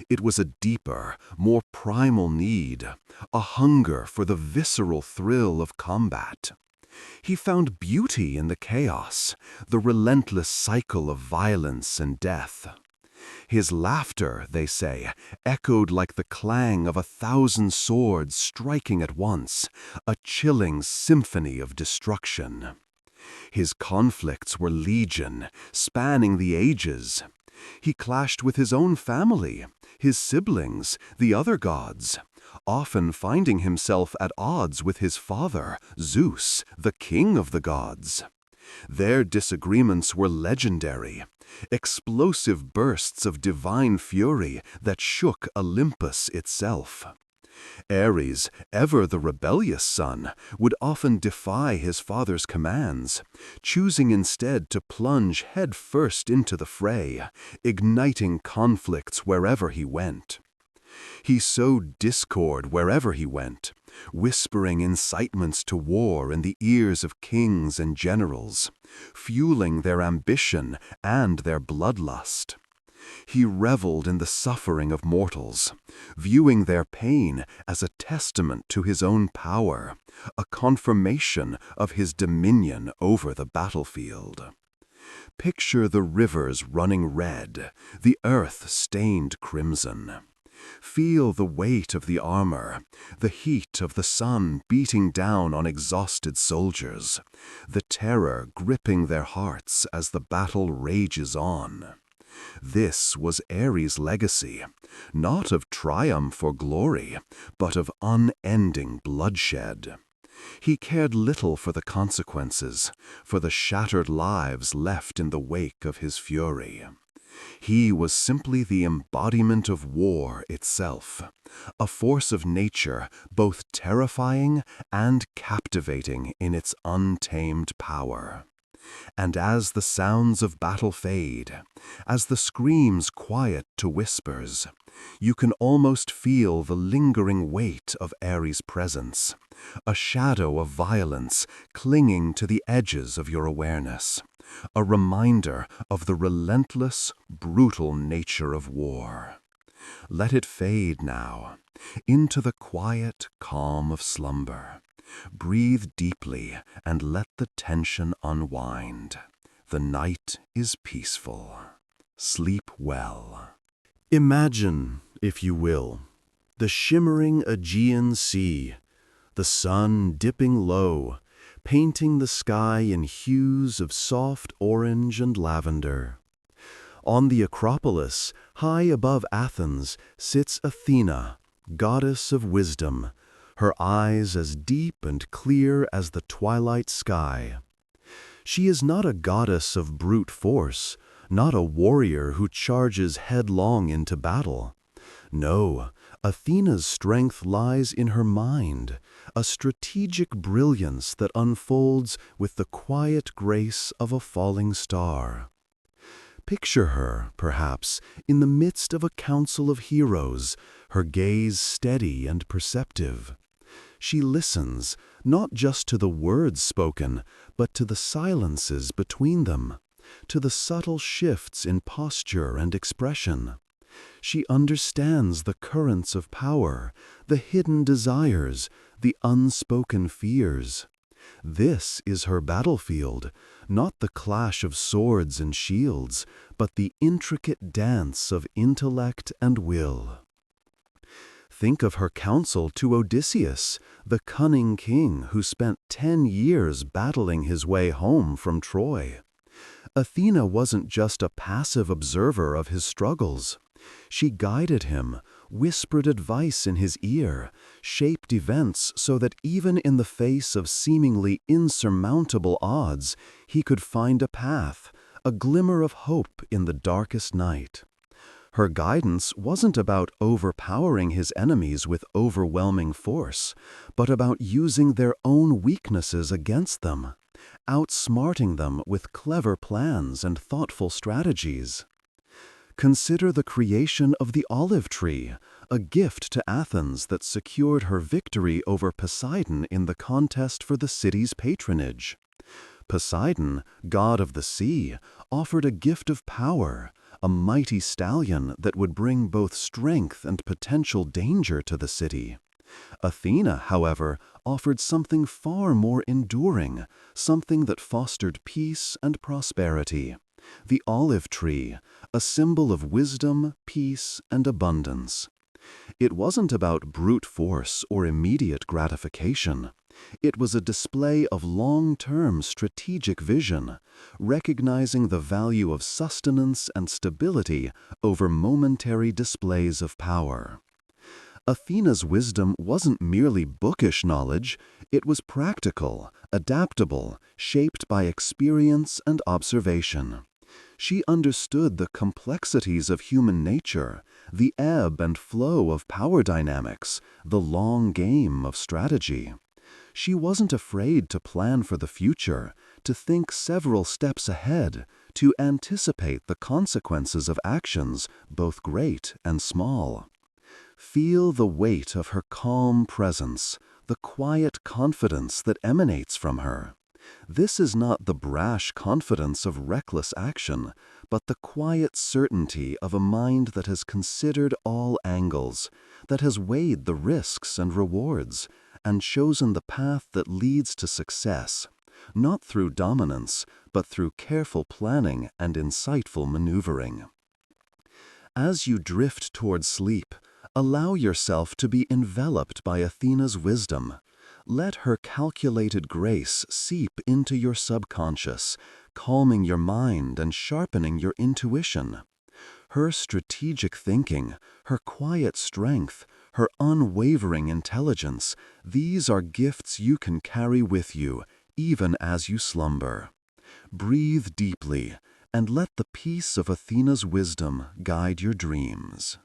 It was a deeper, more primal need, a hunger for the visceral thrill of combat. He found beauty in the chaos, the relentless cycle of violence and death. His laughter, they say, echoed like the clang of 1,000 swords striking at once, a chilling symphony of destruction. His conflicts were legion, spanning the ages. He clashed with his own family, his siblings, the other gods, often finding himself at odds with his father, Zeus, the king of the gods. Their disagreements were legendary, explosive bursts of divine fury that shook Olympus itself. Ares, ever the rebellious son, would often defy his father's commands, choosing instead to plunge headfirst into the fray, igniting conflicts wherever he went. He sowed discord wherever he went, whispering incitements to war in the ears of kings and generals, fueling their ambition and their bloodlust. He reveled in the suffering of mortals, viewing their pain as a testament to his own power, a confirmation of his dominion over the battlefield. Picture the rivers running red, the earth stained crimson. Feel the weight of the armor, the heat of the sun beating down on exhausted soldiers, the terror gripping their hearts as the battle rages on. This was Ares' legacy, not of triumph or glory, but of unending bloodshed. He cared little for the consequences, for the shattered lives left in the wake of his fury. He was simply the embodiment of war itself, a force of nature both terrifying and captivating in its untamed power. And as the sounds of battle fade, as the screams quiet to whispers, you can almost feel the lingering weight of Ares' presence, a shadow of violence clinging to the edges of your awareness, a reminder of the relentless, brutal nature of war. Let it fade now, into the quiet calm of slumber. Breathe deeply and let the tension unwind. The night is peaceful. Sleep well. Imagine, if you will, the shimmering Aegean Sea, the sun dipping low, painting the sky in hues of soft orange and lavender. On the Acropolis, high above Athens, sits Athena, goddess of wisdom, her eyes as deep and clear as the twilight sky. She is not a goddess of brute force, not a warrior who charges headlong into battle. No, Athena's strength lies in her mind, a strategic brilliance that unfolds with the quiet grace of a falling star. Picture her, perhaps, in the midst of a council of heroes, her gaze steady and perceptive. She listens, not just to the words spoken, but to the silences between them, to the subtle shifts in posture and expression. She understands the currents of power, the hidden desires, the unspoken fears. This is her battlefield, not the clash of swords and shields, but the intricate dance of intellect and will. Think of her counsel to Odysseus, the cunning king who spent 10 years battling his way home from Troy. Athena wasn't just a passive observer of his struggles. She guided him, whispered advice in his ear, shaped events so that even in the face of seemingly insurmountable odds, he could find a path, a glimmer of hope in the darkest night. Her guidance wasn't about overpowering his enemies with overwhelming force, but about using their own weaknesses against them, outsmarting them with clever plans and thoughtful strategies. Consider the creation of the olive tree, a gift to Athens that secured her victory over Poseidon in the contest for the city's patronage. Poseidon, god of the sea, offered a gift of power, a mighty stallion that would bring both strength and potential danger to the city. Athena, however, offered something far more enduring, something that fostered peace and prosperity. The olive tree, a symbol of wisdom, peace, and abundance. It wasn't about brute force or immediate gratification. It was a display of long-term strategic vision, recognizing the value of sustenance and stability over momentary displays of power. Athena's wisdom wasn't merely bookish knowledge, it was practical, adaptable, shaped by experience and observation. She understood the complexities of human nature, the ebb and flow of power dynamics, the long game of strategy. She wasn't afraid to plan for the future, to think several steps ahead, to anticipate the consequences of actions, both great and small. Feel the weight of her calm presence, the quiet confidence that emanates from her. This is not the brash confidence of reckless action, but the quiet certainty of a mind that has considered all angles, that has weighed the risks and rewards, and chosen the path that leads to success, not through dominance, but through careful planning and insightful maneuvering. As you drift toward sleep, allow yourself to be enveloped by Athena's wisdom. Let her calculated grace seep into your subconscious, calming your mind and sharpening your intuition. Her strategic thinking, her quiet strength, her unwavering intelligence, these are gifts you can carry with you, even as you slumber. Breathe deeply, and let the peace of Athena's wisdom guide your dreams.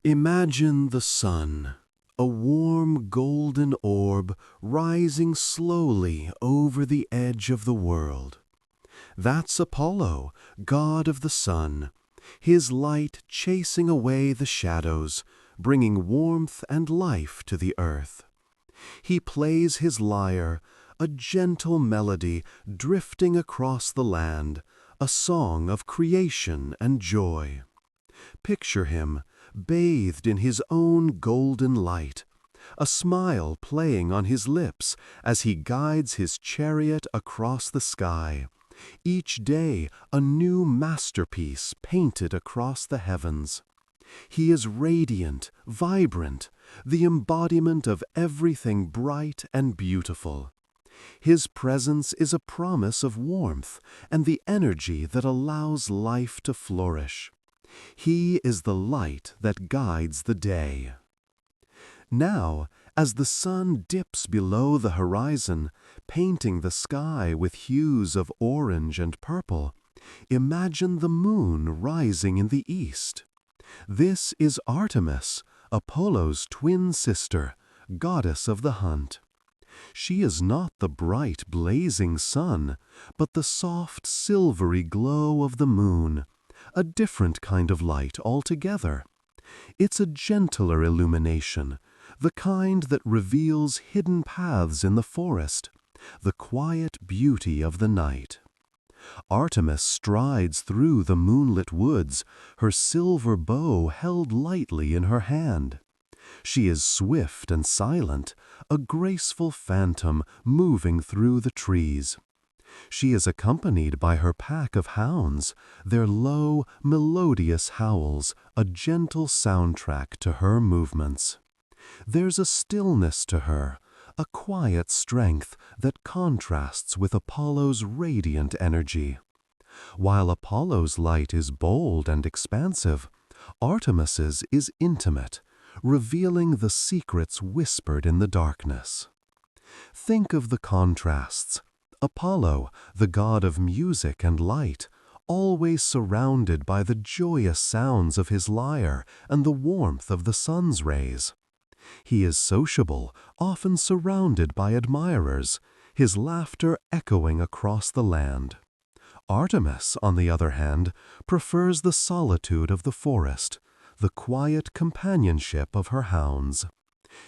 Imagine the sun, a warm golden orb rising slowly over the edge of the world. That's Apollo, god of the sun, his light chasing away the shadows, bringing warmth and life to the earth. He plays his lyre, a gentle melody drifting across the land, a song of creation and joy. Picture him, bathed in his own golden light, a smile playing on his lips as he guides his chariot across the sky, each day a new masterpiece painted across the heavens. He is radiant, vibrant, the embodiment of everything bright and beautiful. His presence is a promise of warmth and the energy that allows life to flourish. He is the light that guides the day. Now, as the sun dips below the horizon, painting the sky with hues of orange and purple, imagine the moon rising in the east. This is Artemis, Apollo's twin sister, goddess of the hunt. She is not the bright, blazing sun, but the soft, silvery glow of the moon, a different kind of light altogether. It's a gentler illumination, the kind that reveals hidden paths in the forest, the quiet beauty of the night. Artemis strides through the moonlit woods, her silver bow held lightly in her hand. She is swift and silent, a graceful phantom moving through the trees. She is accompanied by her pack of hounds, their low, melodious howls, a gentle soundtrack to her movements. There's a stillness to her, a quiet strength that contrasts with Apollo's radiant energy. While Apollo's light is bold and expansive, Artemis's is intimate, revealing the secrets whispered in the darkness. Think of the contrasts. Apollo, the god of music and light, always surrounded by the joyous sounds of his lyre and the warmth of the sun's rays. He is sociable, often surrounded by admirers, his laughter echoing across the land. Artemis, on the other hand, prefers the solitude of the forest, the quiet companionship of her hounds.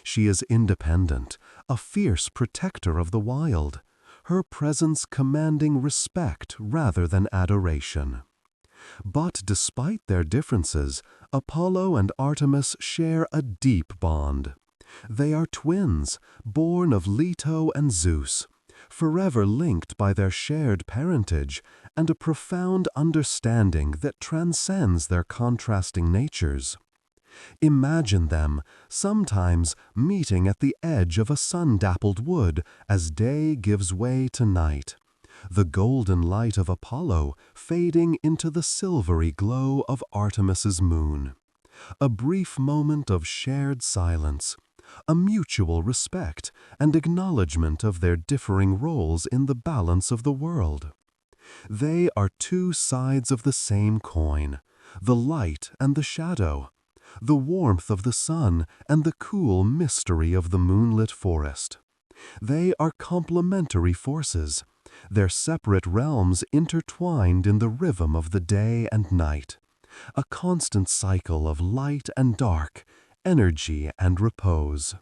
She is independent, a fierce protector of the wild, her presence commanding respect rather than adoration. But despite their differences, Apollo and Artemis share a deep bond. They are twins, born of Leto and Zeus, forever linked by their shared parentage and a profound understanding that transcends their contrasting natures. Imagine them, sometimes meeting at the edge of a sun-dappled wood as day gives way to night, the golden light of Apollo fading into the silvery glow of Artemis's moon. A brief moment of shared silence, a mutual respect and acknowledgement of their differing roles in the balance of the world. They are two sides of the same coin, the light and the shadow, the warmth of the sun and the cool mystery of the moonlit forest. They are complementary forces, their separate realms intertwined in the rhythm of the day and night, a constant cycle of light and dark, energy and repose.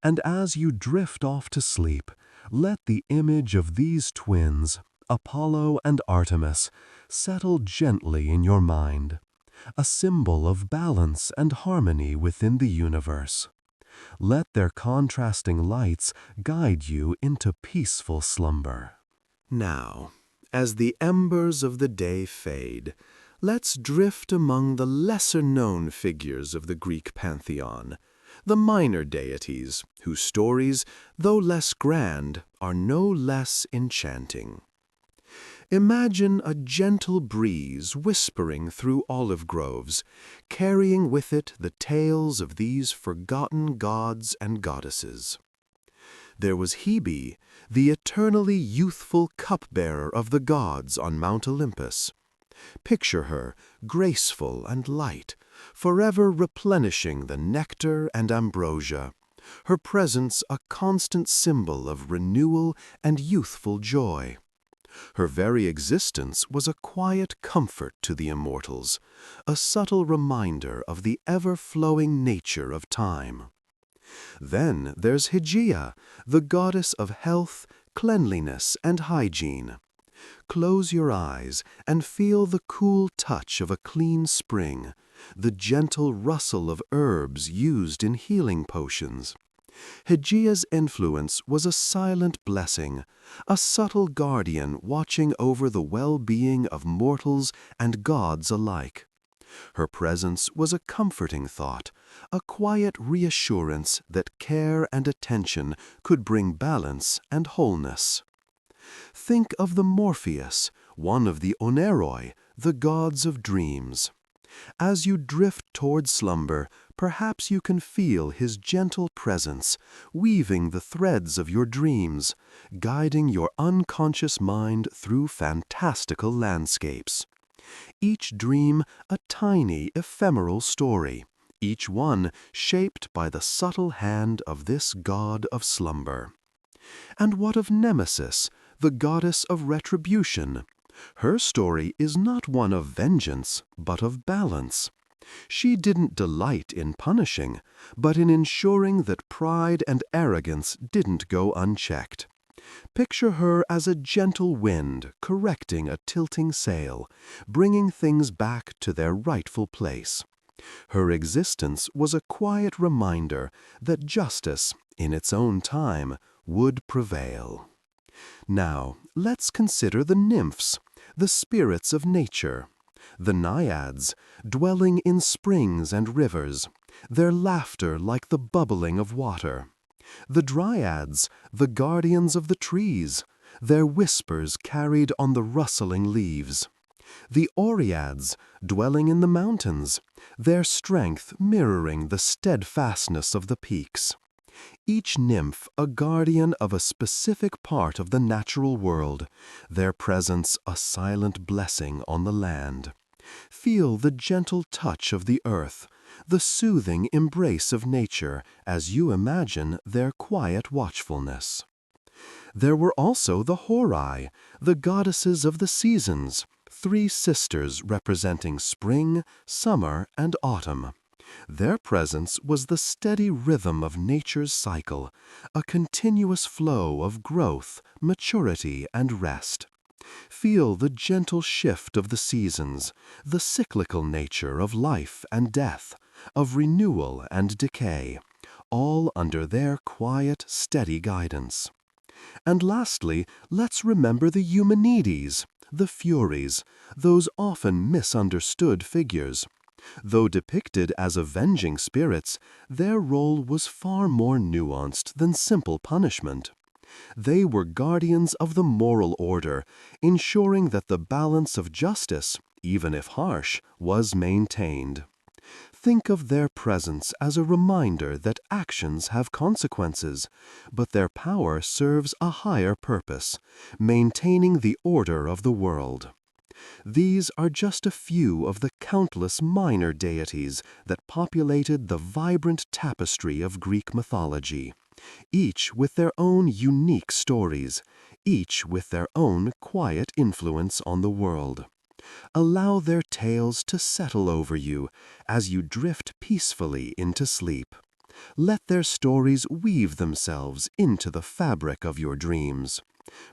And as you drift off to sleep, Let the image of these twins, Apollo and Artemis, settle gently in your mind, a symbol of balance and harmony within the universe. Let their contrasting lights guide you into peaceful slumber. Now, as the embers of the day fade, let's drift among the lesser-known figures of the Greek pantheon, the minor deities, whose stories, though less grand, are no less enchanting. Imagine a gentle breeze whispering through olive groves, carrying with it the tales of these forgotten gods and goddesses. There was Hebe, the eternally youthful cupbearer of the gods on Mount Olympus. Picture her, graceful and light, forever replenishing the nectar and ambrosia, her presence a constant symbol of renewal and youthful joy. Her very existence was a quiet comfort to the immortals, a subtle reminder of the ever-flowing nature of time. Then there's Hygeia, the goddess of health, cleanliness, and hygiene. Close your eyes and feel the cool touch of a clean spring, the gentle rustle of herbs used in healing potions. Hygeia's influence was a silent blessing, a subtle guardian watching over the well-being of mortals and gods alike. Her presence was a comforting thought, a quiet reassurance that care and attention could bring balance and wholeness. Think of the Morpheus, one of the Oneiroi, the gods of dreams. As you drift toward slumber, perhaps you can feel his gentle presence, weaving the threads of your dreams, guiding your unconscious mind through fantastical landscapes. Each dream a tiny, ephemeral story, each one shaped by the subtle hand of this god of slumber. And what of Nemesis, the goddess of retribution? Her story is not one of vengeance, but of balance. She didn't delight in punishing, but in ensuring that pride and arrogance didn't go unchecked. Picture her as a gentle wind correcting a tilting sail, bringing things back to their rightful place. Her existence was a quiet reminder that justice, in its own time, would prevail. Now, let's consider the nymphs, the spirits of nature. The naiads, dwelling in springs and rivers, their laughter like the bubbling of water. The dryads, the guardians of the trees, their whispers carried on the rustling leaves. The Oreads, dwelling in the mountains, their strength mirroring the steadfastness of the peaks. Each nymph a guardian of a specific part of the natural world, their presence a silent blessing on the land. Feel the gentle touch of the earth, the soothing embrace of nature as you imagine their quiet watchfulness. There were also the Horai, the goddesses of the seasons, three sisters representing spring, summer, and autumn. Their presence was the steady rhythm of nature's cycle, a continuous flow of growth, maturity, and rest. Feel the gentle shift of the seasons, the cyclical nature of life and death, of renewal and decay, all under their quiet, steady guidance. And lastly, let's remember the Eumenides, the Furies, those often misunderstood figures. Though depicted as avenging spirits, their role was far more nuanced than simple punishment. They were guardians of the moral order, ensuring that the balance of justice, even if harsh, was maintained. Think of their presence as a reminder that actions have consequences, but their power serves a higher purpose, maintaining the order of the world. These are just a few of the countless minor deities that populated the vibrant tapestry of Greek mythology, each with their own unique stories, each with their own quiet influence on the world. Allow their tales to settle over you as you drift peacefully into sleep. Let their stories weave themselves into the fabric of your dreams.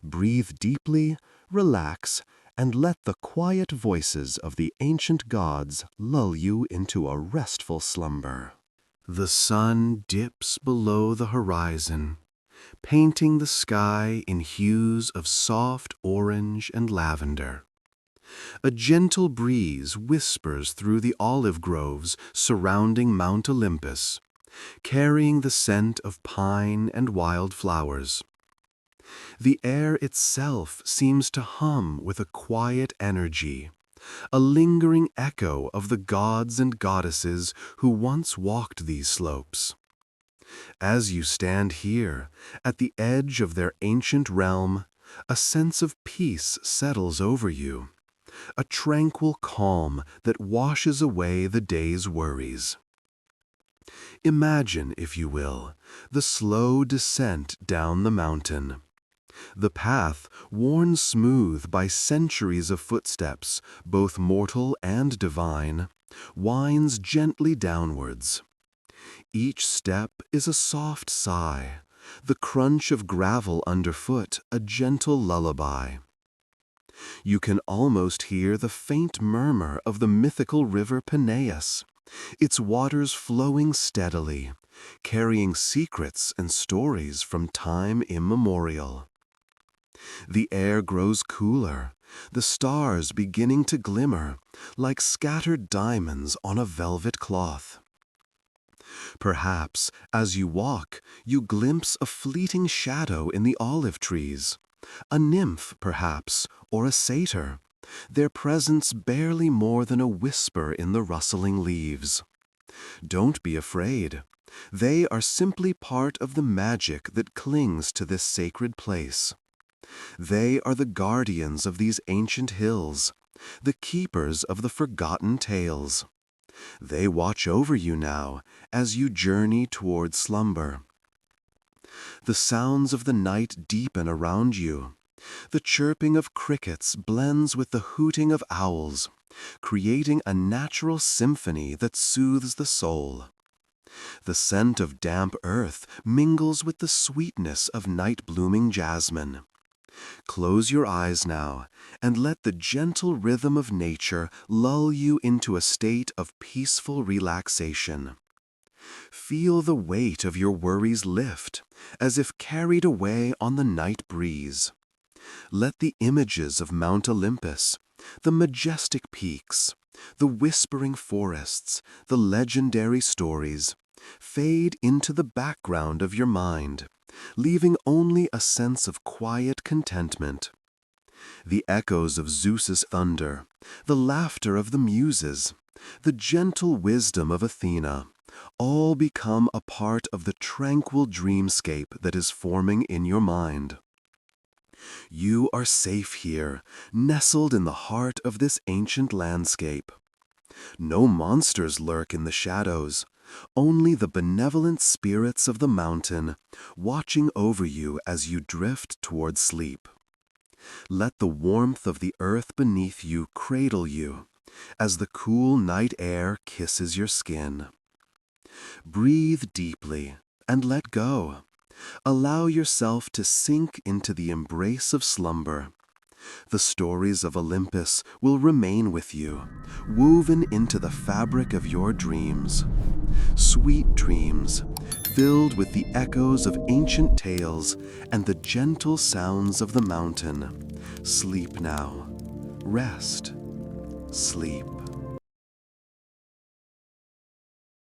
Breathe deeply, relax, and let the quiet voices of the ancient gods lull you into a restful slumber. The sun dips below the horizon, painting the sky in hues of soft orange and lavender. A gentle breeze whispers through the olive groves surrounding Mount Olympus, carrying the scent of pine and wild flowers. The air itself seems to hum with a quiet energy, a lingering echo of the gods and goddesses who once walked these slopes. As you stand here, at the edge of their ancient realm, a sense of peace settles over you, a tranquil calm that washes away the day's worries. Imagine, if you will, the slow descent down the mountain. The path, worn smooth by centuries of footsteps, both mortal and divine, winds gently downwards. Each step is a soft sigh, the crunch of gravel underfoot a gentle lullaby. You can almost hear the faint murmur of the mythical river Peneus, its waters flowing steadily, carrying secrets and stories from time immemorial. The air grows cooler, the stars beginning to glimmer like scattered diamonds on a velvet cloth. Perhaps, as you walk, you glimpse a fleeting shadow in the olive trees, a nymph, perhaps, or a satyr, their presence barely more than a whisper in the rustling leaves. Don't be afraid. They are simply part of the magic that clings to this sacred place. They are the guardians of these ancient hills, the keepers of the forgotten tales. They watch over you now as you journey toward slumber. The sounds of the night deepen around you. The chirping of crickets blends with the hooting of owls, creating a natural symphony that soothes the soul. The scent of damp earth mingles with the sweetness of night-blooming jasmine. Close your eyes now and let the gentle rhythm of nature lull you into a state of peaceful relaxation. Feel the weight of your worries lift, as if carried away on the night breeze. Let the images of Mount Olympus, the majestic peaks, the whispering forests, the legendary stories, fade into the background of your mind, leaving only a sense of quiet contentment. The echoes of Zeus's thunder, the laughter of the muses, the gentle wisdom of Athena, all become a part of the tranquil dreamscape that is forming in your mind. You are safe here, nestled in the heart of this ancient landscape. No monsters lurk in the shadows, only the benevolent spirits of the mountain, watching over you as you drift toward sleep. Let the warmth of the earth beneath you cradle you, as the cool night air kisses your skin. Breathe deeply and let go. Allow yourself to sink into the embrace of slumber. The stories of Olympus will remain with you, woven into the fabric of your dreams. Sweet dreams, filled with the echoes of ancient tales and the gentle sounds of the mountain. Sleep now. Rest. Sleep.